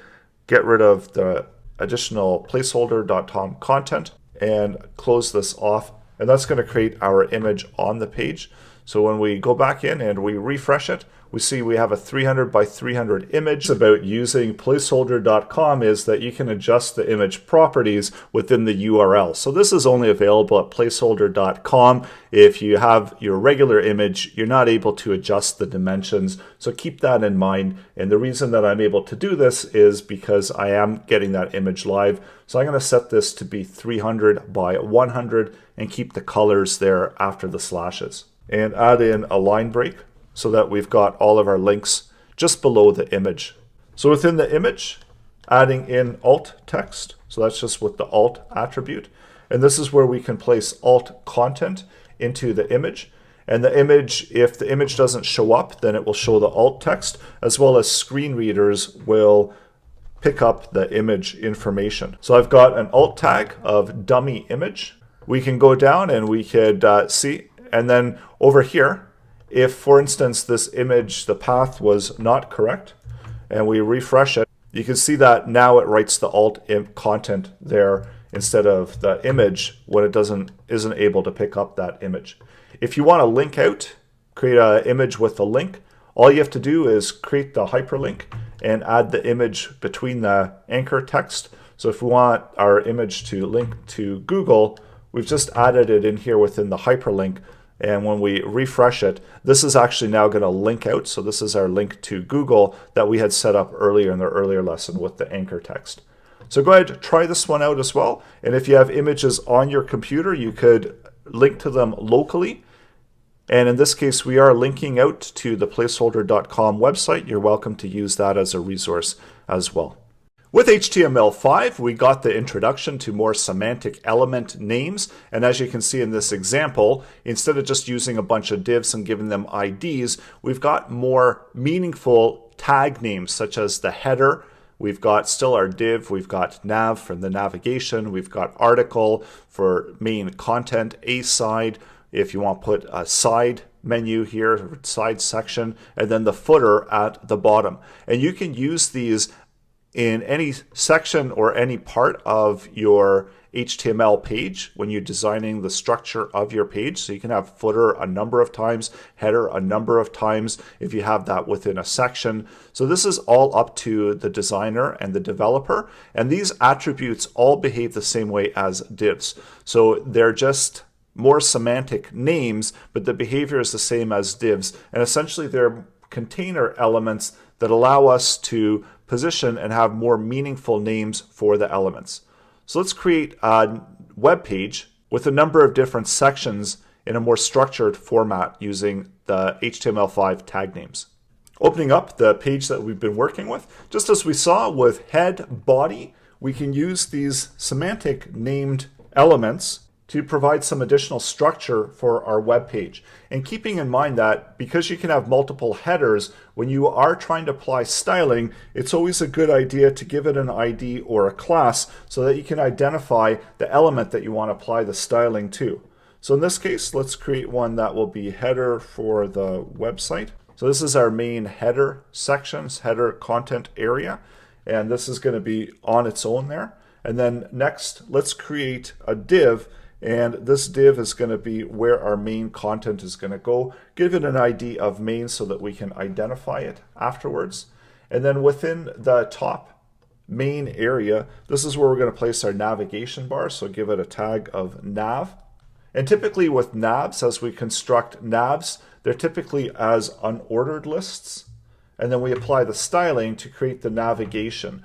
Get rid of the additional placeholder.com content and close this off, and that's going to create our image on the page. So when we go back in and we refresh it, we see we have a 300 by 300 image. About using placeholder.com is that you can adjust the image properties within the URL. So this is only available at placeholder.com. If you have your regular image, you're not able to adjust the dimensions. So keep that in mind. And the reason that I'm able to do this is because I am getting that image live. So I'm going to set this to be 300 by 100 and keep the colors there after the slashes. And add in a line break so that we've got all of our links just below the image. So within the image, adding in alt text. So that's just with the alt attribute. And this is where we can place alt content into the image. And the image, if the image doesn't show up, then it will show the alt text, as well as screen readers will pick up the image information. So I've got an alt tag of dummy image. We can go down and we could see. And then over here, if, for instance, this image, the path was not correct, and we refresh it, you can see that now it writes the alt content there instead of the image when it isn't able to pick up that image. If you want to link out, create an image with a link, all you have to do is create the hyperlink and add the image between the anchor text. So if we want our image to link to Google, we've just added it in here within the hyperlink. And when we refresh it, this is actually now going to link out. So this is our link to Google that we had set up earlier in the earlier lesson with the anchor text. So go ahead, try this one out as well. And if you have images on your computer, you could link to them locally. And in this case, we are linking out to the placeholder.com website. You're welcome to use that as a resource as well. With HTML5, we got the introduction to more semantic element names. And as you can see in this example, instead of just using a bunch of divs and giving them IDs, we've got more meaningful tag names, such as the header. We've got still our div, we've got nav for the navigation, we've got article for main content, a side, if you want to put a side menu here, side section, and then the footer at the bottom. And you can use these in any section or any part of your HTML page when you're designing the structure of your page. So you can have footer a number of times, header a number of times if you have that within a section. So this is all up to the designer and the developer. And these attributes all behave the same way as divs. So they're just more semantic names, but the behavior is the same as divs. And essentially they're container elements that allow us to position and have more meaningful names for the elements. So let's create a web page with a number of different sections in a more structured format using the HTML5 tag names. Opening up the page that we've been working with, just as we saw with head, body, we can use these semantic named elements to provide some additional structure for our web page. And keeping in mind that because you can have multiple headers, when you are trying to apply styling, it's always a good idea to give it an ID or a class so that you can identify the element that you want to apply the styling to. So in this case, let's create one that will be header for the website. So this is our main header sections, header content area, and this is going to be on its own there. And then next, let's create a div. And this div is going to be where our main content is going to go. Give it an ID of main so that we can identify it afterwards. And then within the top main area, this is where we're going to place our navigation bar, so give it a tag of nav. And typically with navs, as we construct navs, they're typically as unordered lists, and then we apply the styling to create the navigation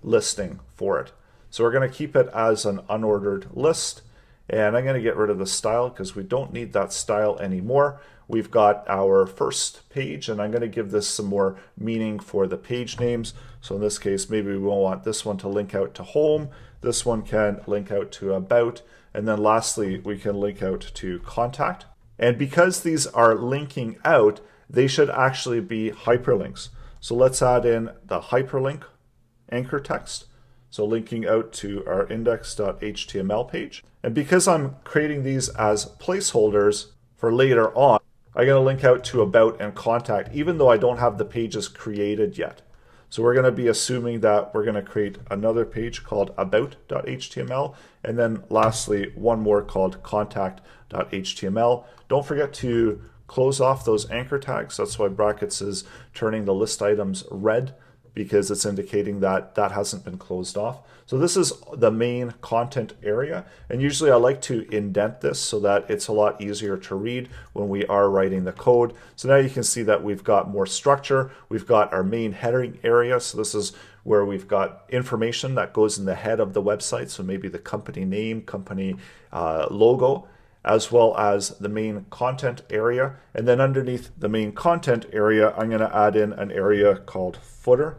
listing for it. So we're going to keep it as an unordered list, and I'm going to get rid of the style because we don't need that style anymore. We've got our first page, and I'm going to give this some more meaning for the page names. So in this case, maybe we will want this one to link out to home, this one can link out to about, and then lastly, we can link out to contact. And because these are linking out, they should actually be hyperlinks. So let's add in the hyperlink anchor text. So linking out to our index.html page. And because I'm creating these as placeholders for later on, I'm going to link out to about and contact, even though I don't have the pages created yet. So we're going to be assuming that we're going to create another page called about.html, and then lastly, one more called contact.html. Don't forget to close off those anchor tags. That's why brackets is turning the list items red, because it's indicating that that hasn't been closed off. So this is the main content area, and usually I like to indent this so that it's a lot easier to read when we are writing the code. So now you can see that we've got more structure. We've got our main heading area, so this is where we've got information that goes in the head of the website, so maybe the company name, company logo, as well as the main content area. And then underneath the main content area, I'm going to add in an area called footer.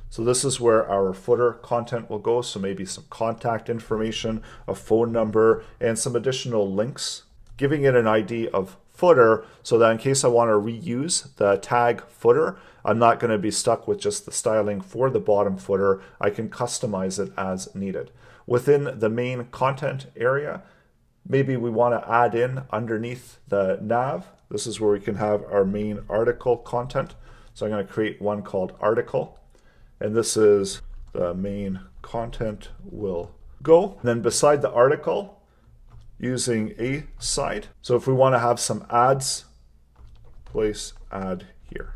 So this is where our footer content will go. So maybe some contact information, a phone number, and some additional links, giving it an ID of footer so that in case I want to reuse the tag footer, I'm not going to be stuck with just the styling for the bottom footer. I can customize it as needed. Within the main content area, maybe we want to add in underneath the nav. This is where we can have our main article content. So I'm going to create one called article. And this is the main content will go. And then beside the article, using a side. So if we want to have some ads, place ad here.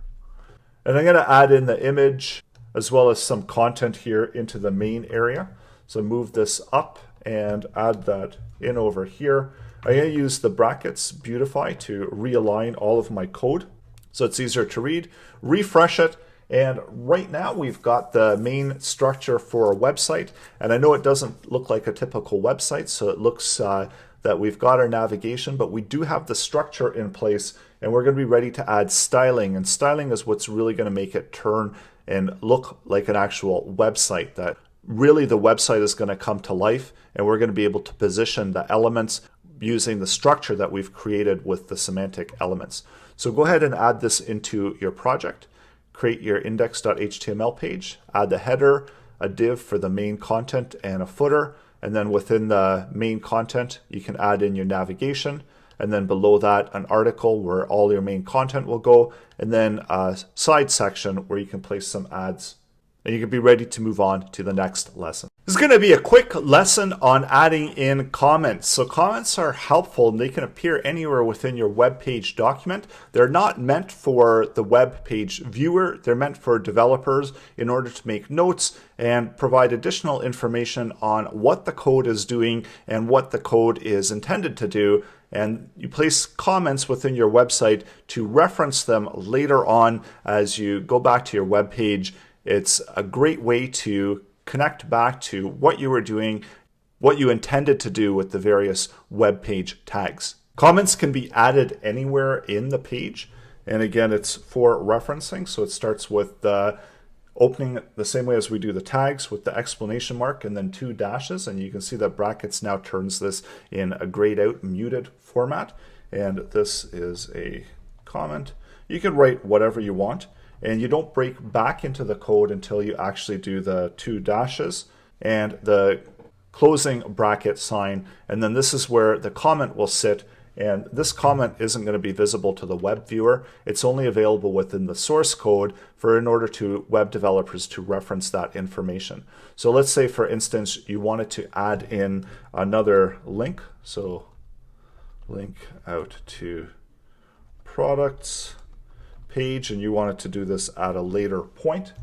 And I'm going to add in the image as well as some content here into the main area. So move this up and add that in over here. I'm going to use the brackets beautify to realign all of my code so it's easier to read. Refresh it. And right now we've got the main structure for a website, and I know it doesn't look like a typical website, so it looks that we've got our navigation, but we do have the structure in place, and we're going to be ready to add styling. And styling is what's really going to make it turn and look like an actual website, that really the website is going to come to life, and we're going to be able to position the elements using the structure that we've created with the semantic elements. So go ahead and add this into your project. Create your index.html page, add the header, a div for the main content, and a footer. And then within the main content, you can add in your navigation. And then below that, an article where all your main content will go. And then a side section where you can place some ads. And you can be ready to move on to the next lesson. This is going to be a quick lesson on adding in comments. So comments are helpful and they can appear anywhere within your web page document. They're not meant for the web page viewer. They're meant for developers in order to make notes and provide additional information on what the code is doing and what the code is intended to do. And you place comments within your website to reference them later on as you go back to your web page. It's a great way to connect back to what you were doing, what you intended to do with the various web page tags. Comments can be added anywhere in the page. And again, it's for referencing. So it starts with the opening the same way as we do the tags with the exclamation mark and then 2 dashes. And you can see that brackets now turns this in a grayed out muted format. And this is a comment. You can write whatever you want. And you don't break back into the code until you actually do the 2 dashes and the closing bracket sign. And then this is where the comment will sit. And this comment isn't going to be visible to the web viewer. It's only available within the source code in order to web developers to reference that information. So let's say, for instance, you wanted to add in another link. So link out to products page and you wanted to do this at a later point,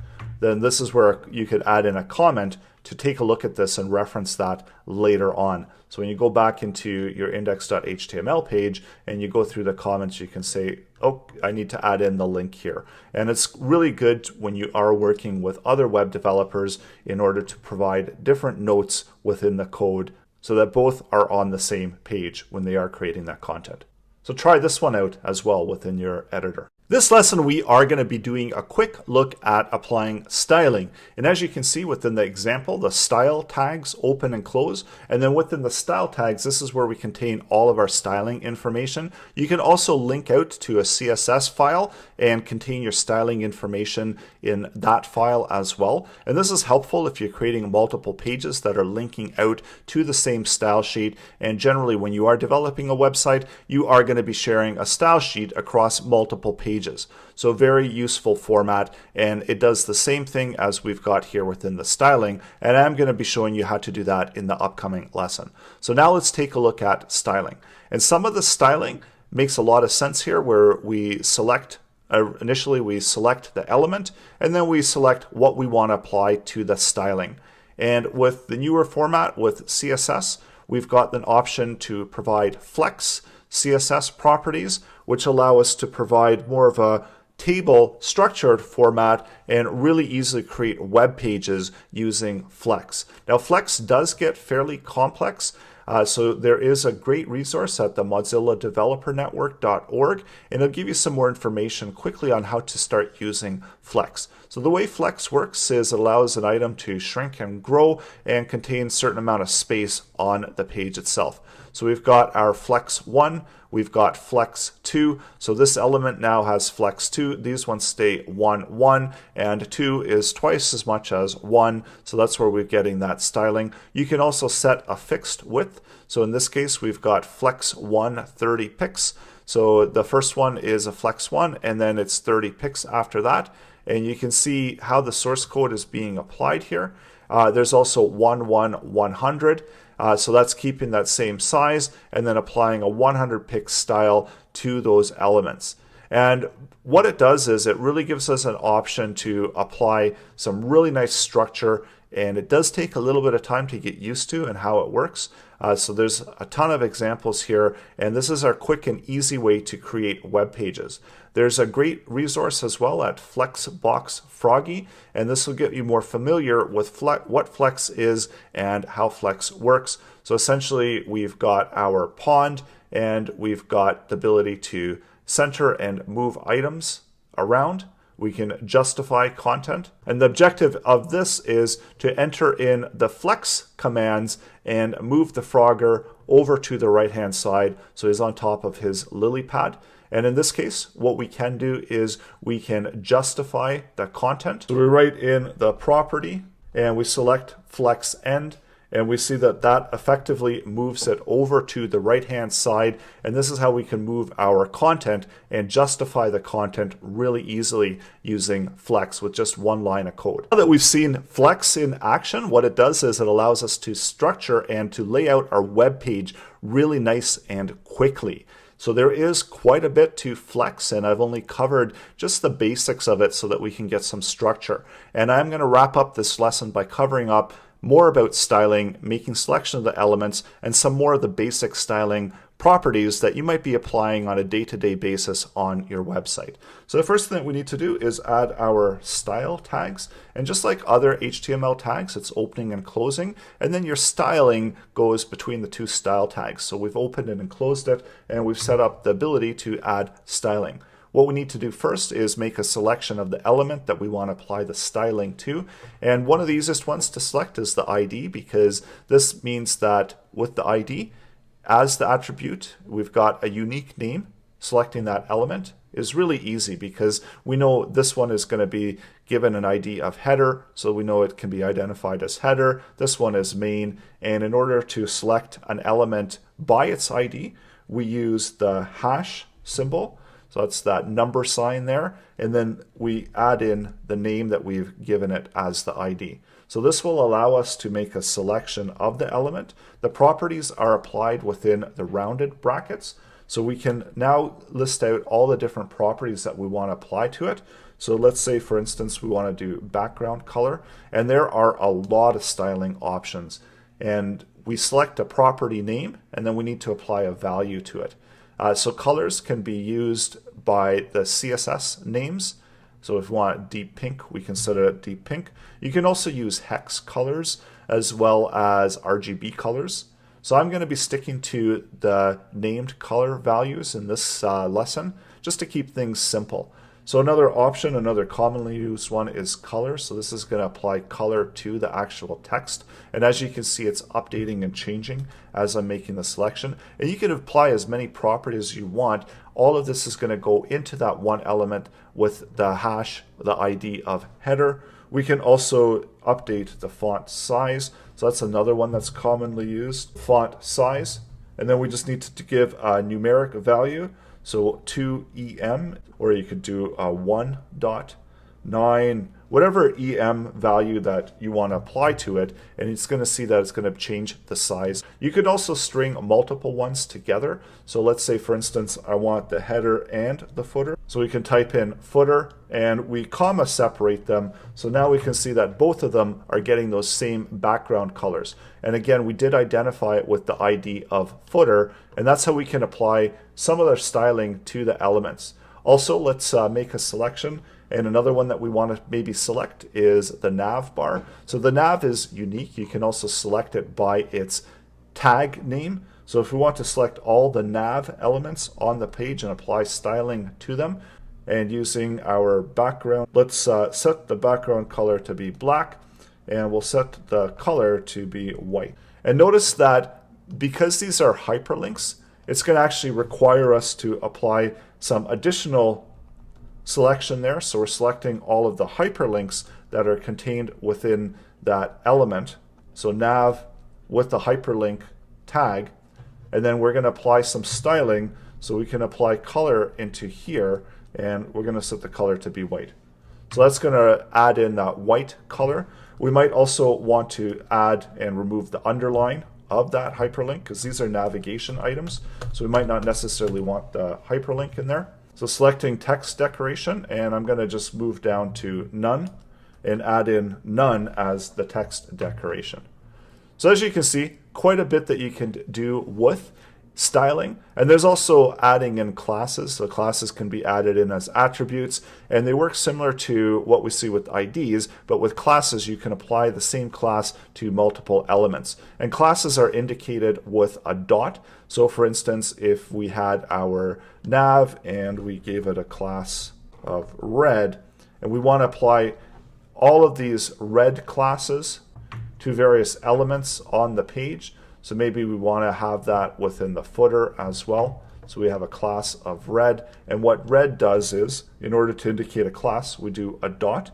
then this is where you could add in a comment to take a look at this and reference that later on. So when you go back into your index.html page and you go through the comments, you can say, oh, I need to add in the link here. And it's really good when you are working with other web developers in order to provide different notes within the code so that both are on the same page when they are creating that content. So try this one out as well within your editor. This lesson, we are going to be doing a quick look at applying styling. And as you can see within the example, the style tags open and close. And then within the style tags, this is where we contain all of our styling information. You can also link out to a CSS file and contain your styling information in that file as well. And this is helpful if you're creating multiple pages that are linking out to the same style sheet. And generally, when you are developing a website, you are going to be sharing a style sheet across multiple pages. So very useful format, and it does the same thing as we've got here within the styling, and I'm going to be showing you how to do that in the upcoming lesson. So now let's take a look at styling. And some of the styling makes a lot of sense here where we select initially we select the element and then we select what we want to apply to the styling. And with the newer format with CSS, we've got an option to provide flex CSS properties, which allow us to provide more of a table structured format and really easily create web pages using Flex. Now Flex does get fairly complex, so there is a great resource at the MozillaDeveloperNetwork.org, and it'll give you some more information quickly on how to start using Flex. So the way Flex works is it allows an item to shrink and grow and contain a certain amount of space on the page itself. So we've got our Flex 1, we've got Flex 2, so this element now has Flex 2, these ones stay 1, 1, and 2 is twice as much as 1, so that's where we're getting that styling. You can also set a fixed width, so in this case we've got Flex 1 30 pix, so the first one is a Flex 1 and then it's 30 pix after that, and you can see how the source code is being applied here. There's also 1, 1, 100. So that's keeping that same size and then applying a 100 pix style to those elements. And what it does is it really gives us an option to apply some really nice structure, and it does take a little bit of time to get used to and how it works. So there's a ton of examples here, and this is our quick and easy way to create web pages. There's a great resource as well at Flexbox Froggy, and this will get you more familiar with what Flex is and how Flex works. So essentially, we've got our pond, and we've got the ability to center and move items around. We can justify content. And the objective of this is to enter in the flex commands and move the Frogger over to the right-hand side so he's on top of his lily pad. And in this case, what we can do is we can justify the content. So we write in the property and we select flex end, and we see that that effectively moves it over to the right-hand side. And this is how we can move our content and justify the content really easily using Flex with just one line of code. Now that we've seen Flex in action, what it does is it allows us to structure and to lay out our web page really nice and quickly. So there is quite a bit to Flex, and I've only covered just the basics of it so that we can get some structure. And I'm going to wrap up this lesson by covering up more about styling, making selection of the elements, and some more of the basic styling properties that you might be applying on a day-to-day basis on your website. So the first thing that we need to do is add our style tags. And just like other HTML tags, it's opening and closing. And then your styling goes between the two style tags. So we've opened it and closed it, and we've set up the ability to add styling. What we need to do first is make a selection of the element that we want to apply the styling to. And one of the easiest ones to select is the ID, because this means that with the ID as the attribute, we've got a unique name. Selecting that element is really easy because we know this one is going to be given an ID of header, so we know it can be identified as header. This one is main, and in order to select an element by its ID, we use the hash symbol. So that's that number sign there, and then we add in the name that we've given it as the ID. So this will allow us to make a selection of the element. The properties are applied within the rounded brackets. So we can now list out all the different properties that we want to apply to it. So let's say, for instance, we want to do background color, and there are a lot of styling options. And we select a property name, and then we need to apply a value to it. So colors can be used by the CSS names. So if we want deep pink, we can set it at deep pink. You can also use hex colors as well as RGB colors. So I'm going to be sticking to the named color values in this lesson just to keep things simple. So another option, another commonly used one is color. So this is going to apply color to the actual text. And as you can see, it's updating and changing as I'm making the selection. And you can apply as many properties as you want. All of this is going to go into that one element with the hash, the ID of header. We can also update the font size. So that's another one that's commonly used, font size. And then we just need to give a numeric value. So 2em, or you could do 1.9, whatever em value that you want to apply to it, and it's going to see that it's going to change the size. You could also string multiple ones together. So let's say, for instance, I want the header and the footer. So we can type in footer and we comma separate them. So now we can see that both of them are getting those same background colors. And again, we did identify it with the ID of footer, and that's how we can apply some of their styling to the elements. Also, let's make a selection. And another one that we want to maybe select is the nav bar. So the nav is unique. You can also select it by its tag name. So if we want to select all the nav elements on the page and apply styling to them, and using our background, let's set the background color to be black, and we'll set the color to be white. And notice that because these are hyperlinks, it's going to actually require us to apply some additional selection there. So we're selecting all of the hyperlinks that are contained within that element. So nav with the hyperlink tag, and then we're going to apply some styling. So we can apply color into here, and we're going to set the color to be white. So that's going to add in that white color. We might also want to add and remove the underline of that hyperlink because these are navigation items. So we might not necessarily want the hyperlink in there. So selecting text decoration, and I'm going to just move down to none and add in none as the text decoration. So as you can see, quite a bit that you can do with styling. And there's also adding in classes. So classes can be added in as attributes, and they work similar to what we see with IDs, but with classes you can apply the same class to multiple elements. And classes are indicated with a dot. So for instance, if we had our nav and we gave it a class of red, and we want to apply all of these red classes to various elements on the page. So maybe we want to have that within the footer as well. So we have a class of red, and what red does is, in order to indicate a class, we do a dot,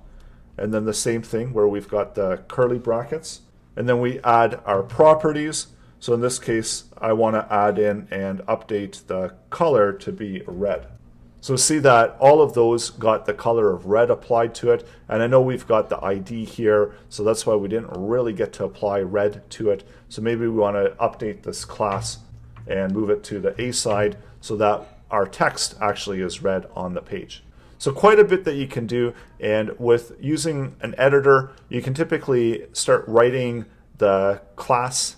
and then the same thing where we've got the curly brackets, and then we add our properties. So in this case, I want to add in and update the color to be red. So see that all of those got the color of red applied to it. And I know we've got the ID here, so that's why we didn't really get to apply red to it. So maybe we want to update this class and move it to the A side so that our text actually is red on the page. So quite a bit that you can do. And with using an editor, you can typically start writing the class,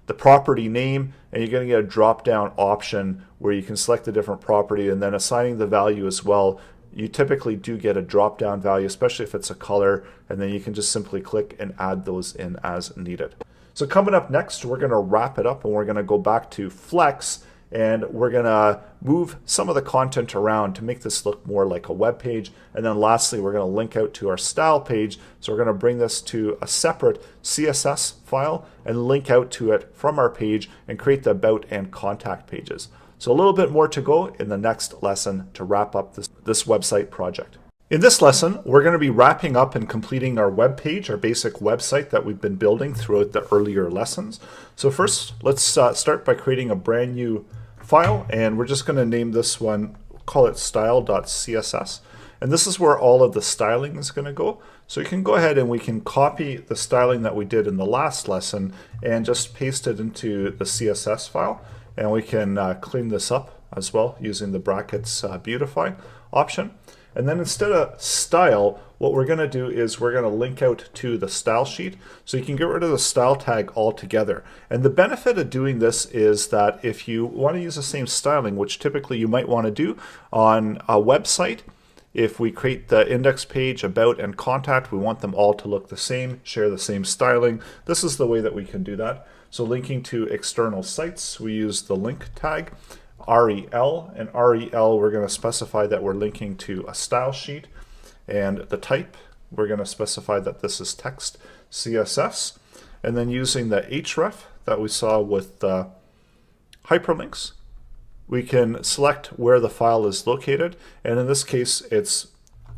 the property name, and you're going to get a drop-down option where you can select the different property, and then assigning the value as well. You typically do get a drop-down value, especially if it's a color, and then you can just simply click and add those in as needed. So coming up next, we're going to wrap it up, and we're going to go back to Flex, and we're going to move some of the content around to make this look more like a web page. And then lastly, we're going to link out to our style page. So we're going to bring this to a separate CSS file and link out to it from our page and create the about and contact pages. So a little bit more to go in the next lesson to wrap up this website project. In this lesson, we're going to be wrapping up and completing our web page, our basic website that we've been building throughout the earlier lessons. So first, let's start by creating a brand new file, and we're just going to name this one, call it style.css. And this is where all of the styling is going to go. So you can go ahead and we can copy the styling that we did in the last lesson and just paste it into the CSS file. And we can clean this up as well using the brackets beautify option. And then instead of style, what we're going to do is we're going to link out to the style sheet. So you can get rid of the style tag altogether. And the benefit of doing this is that if you want to use the same styling, which typically you might want to do on a website, if we create the index page, about, and contact, we want them all to look the same, share the same styling. This is the way that we can do that. So linking to external sites, we use the link tag. REL, and REL we're going to specify that we're linking to a style sheet, and the type we're going to specify that this is text CSS, and then using the href that we saw with hyperlinks, we can select where the file is located, and in this case it's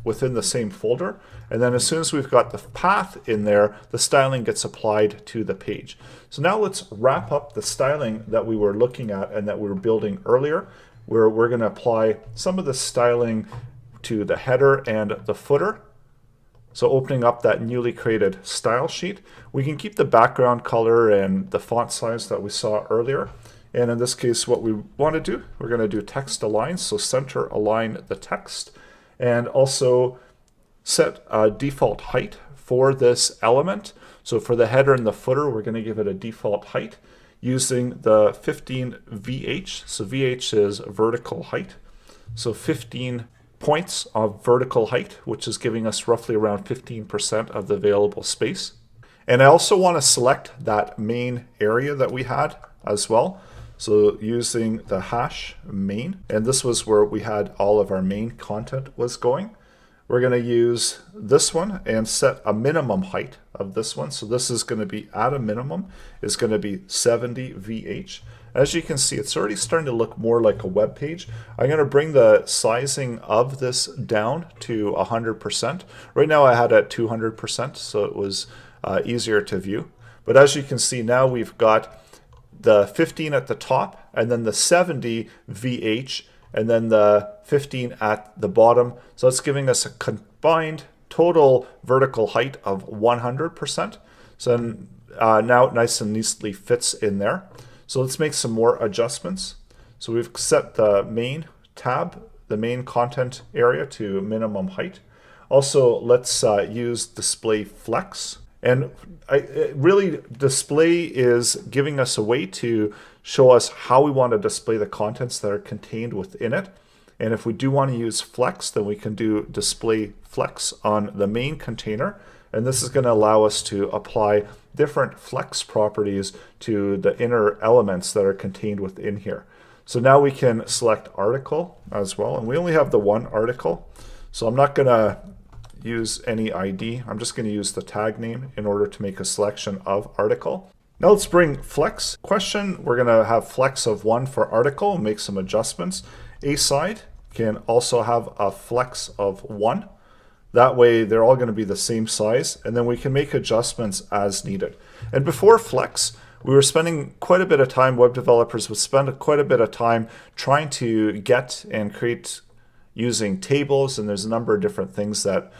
within the same folder. And then as soon as we've got the path in there, the styling gets applied to the page. So now let's wrap up the styling that we were looking at and that we were building earlier, where we're going to apply some of the styling to the header and the footer. So opening up that newly created style sheet, we can keep the background color and the font size that we saw earlier. And in this case, what we want to do, we're going to do text align, so center align the text, and also set a default height for this element. So for the header and the footer, we're going to give it a default height using the 15 VH. So VH is vertical height. So 15 points of vertical height, which is giving us roughly around 15% of the available space. And I also want to select that main area that we had as well. So using the hash main, and this was where we had all of our main content was going. We're going to use this one and set a minimum height of this one. So this is going to be at a minimum, is going to be 70 VH. As you can see, it's already starting to look more like a web page. I'm going to bring the sizing of this down to 100%. Right now I had it at 200%, so it was easier to view. But as you can see now, we've got the 15 at the top, and then the 70 VH, and then the 15 at the bottom. So it's giving us a combined total vertical height of 100%. So now it nice and neatly fits in there. So let's make some more adjustments. So we've set the main tab, the main content area, to minimum height. Also, let's use display flex. And really, display is giving us a way to show us how we want to display the contents that are contained within it. And if we do want to use flex, then we can do display flex on the main container. And this is going to allow us to apply different flex properties to the inner elements that are contained within here. So now we can select article as well. And we only have the one article. So I'm not going to use any ID. I'm just going to use the tag name in order to make a selection of article. Now let's bring flex. Question, we're going to have flex of 1 for article, make some adjustments. A side can also have a flex of 1. That way they're all going to be the same size, and then we can make adjustments as needed. And before flex, we were spending quite a bit of time, web developers would spend quite a bit of time trying to get and create using tables, and there's a number of different things that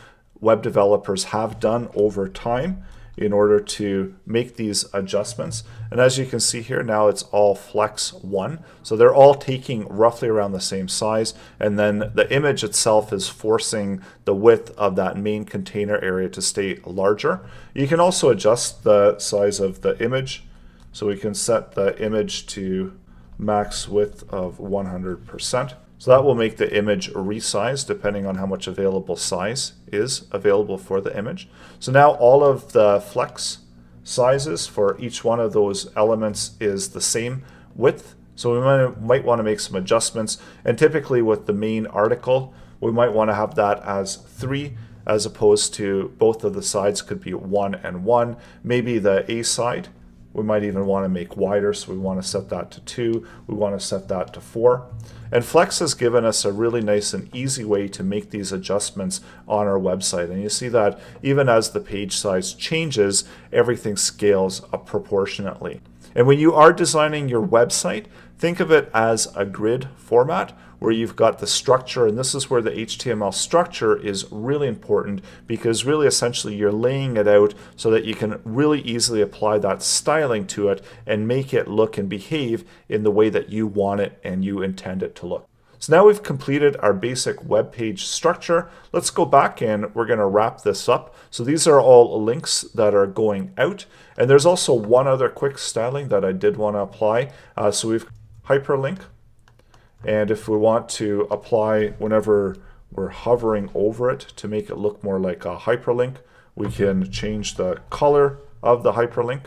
web developers have done over time in order to make these adjustments. And as you can see here, now it's all flex 1. So they're all taking roughly around the same size. And then the image itself is forcing the width of that main container area to stay larger. You can also adjust the size of the image. So we can set the image to max width of 100%. So that will make the image resize depending on how much available size is available for the image. So now all of the flex sizes for each one of those elements is the same width. So we might want to make some adjustments. And typically with the main article, we might want to have that as 3 as opposed to both of the sides could be 1 and 1. Maybe the A side, we might even want to make wider, so we want to set that to 2. We want to set that to 4. And Flex has given us a really nice and easy way to make these adjustments on our website. And you see that even as the page size changes, everything scales up proportionately. And when you are designing your website, think of it as a grid format where you've got the structure, and this is where the HTML structure is really important, because really essentially you're laying it out so that you can really easily apply that styling to it and make it look and behave in the way that you want it and you intend it to look. So now we've completed our basic web page structure. Let's go back and we're going to wrap this up. So these are all links that are going out. And there's also one other quick styling that I did want to apply. So we've hyperlink. And if we want to apply whenever we're hovering over it to make it look more like a hyperlink, we can change the color of the hyperlink.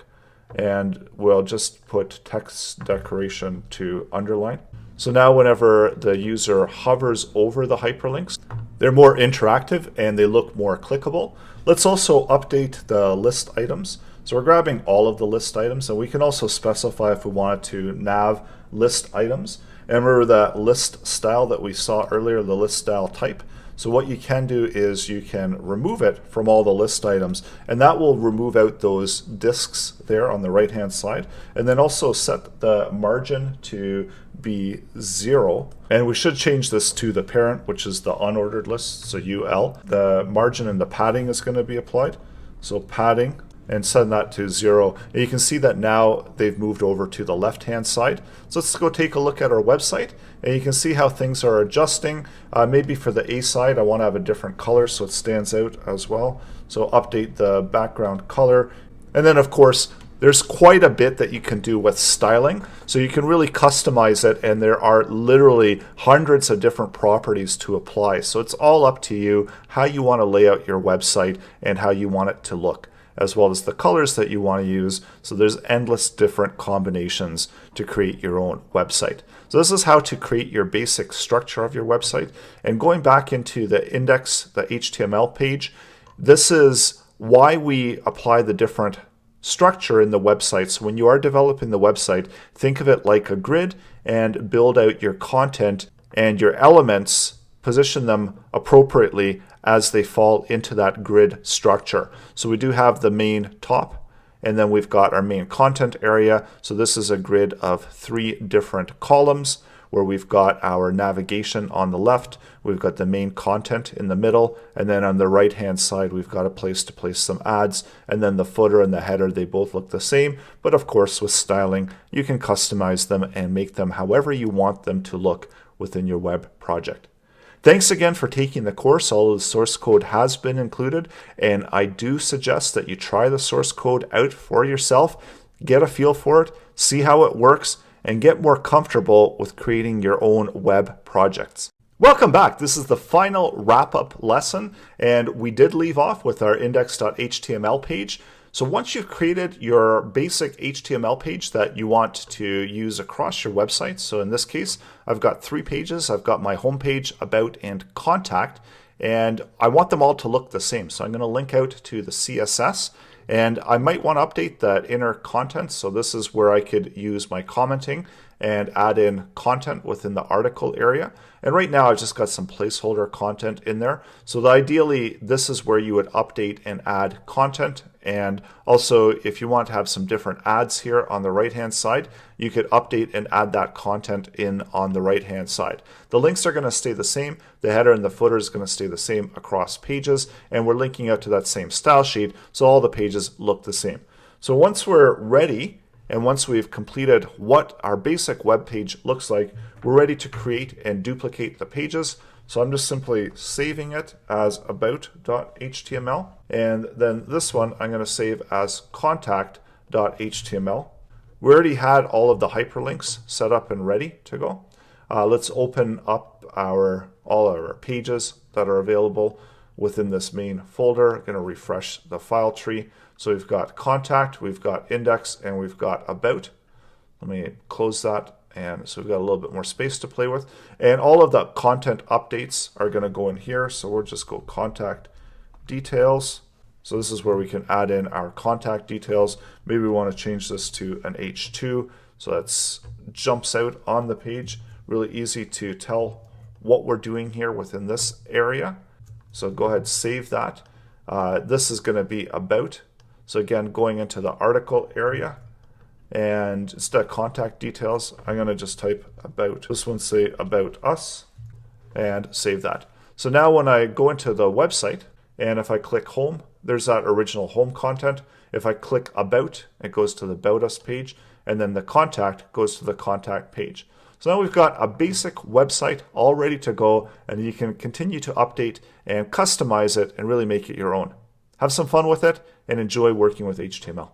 And we'll just put text decoration to underline. So now whenever the user hovers over the hyperlinks, they're more interactive and they look more clickable. Let's also update the list items. So we're grabbing all of the list items, and we can also specify if we wanted to nav list items. And remember that list style that we saw earlier, the list style type. So what you can do is you can remove it from all the list items, and that will remove out those disks there on the right hand side, and then also set the margin to be 0. And we should change this to the parent, which is the unordered list, so UL. The margin and the padding is going to be applied. So padding, and set that to 0. And you can see that now they've moved over to the left hand side. So let's go take a look at our website, and you can see how things are adjusting. Maybe for the A side I want to have a different color so it stands out as well. So update the background color. And then of course there's quite a bit that you can do with styling. So you can really customize it, and there are literally hundreds of different properties to apply. So it's all up to you how you want to lay out your website and how you want it to look, as well as the colors that you want to use. So there's endless different combinations to create your own website. So this is how to create your basic structure of your website. And going back into the index, the HTML page, this is why we apply the different structure in the website. So when you are developing the website, think of it like a grid and build out your content and your elements, position them appropriately as they fall into that grid structure. So we do have the main top, and then we've got our main content area. So this is a grid of 3 different columns where we've got our navigation on the left, we've got the main content in the middle, and then on the right hand side we've got a place to place some ads, and then the footer and the header, they both look the same, but of course with styling you can customize them and make them however you want them to look within your web project. Thanks again for taking the course. All of the source code has been included, and I do suggest that you try the source code out for yourself, get a feel for it, see how it works, and get more comfortable with creating your own web projects. Welcome back. This is the final wrap-up lesson, and we did leave off with our index.html page. So once you've created your basic HTML page that you want to use across your website, so in this case, I've got 3 pages. I've got my home page, about, and contact, and I want them all to look the same. So I'm going to link out to the CSS, and I might want to update that inner content. So this is where I could use my commenting and add in content within the article area. And right now I've just got some placeholder content in there. So ideally this is where you would update and add content. And also if you want to have some different ads here on the right hand side, you could update and add that content in on the right hand side. The links are going to stay the same. The header and the footer is going to stay the same across pages, and we're linking out to that same style sheet, so all the pages look the same. So once we're ready, and once we've completed what our basic web page looks like, we're ready to create and duplicate the pages. So I'm just simply saving it as about.html, and then this one I'm going to save as contact.html. We already had all of the hyperlinks set up and ready to go. Let's open up all our pages that are available within this main folder. I'm going to refresh the file tree. So we've got contact, we've got index, and we've got about. Let me close that, and so we've got a little bit more space to play with. And all of the content updates are going to go in here. So we'll just go contact details. So this is where we can add in our contact details. Maybe we want to change this to an H2. So that jumps out on the page. Really easy to tell what we're doing here within this area. So go ahead, save that. This is going to be about. So again, going into the article area, And instead of contact details, I'm going to just type about. This one say about us and save that. So now when I go into the website and if I click home, there's that original home content. If I click about, it goes to the about us page, and then the contact goes to the contact page. So now we've got a basic website all ready to go, and you can continue to update and customize it and really make it your own. Have some fun with it and enjoy working with HTML.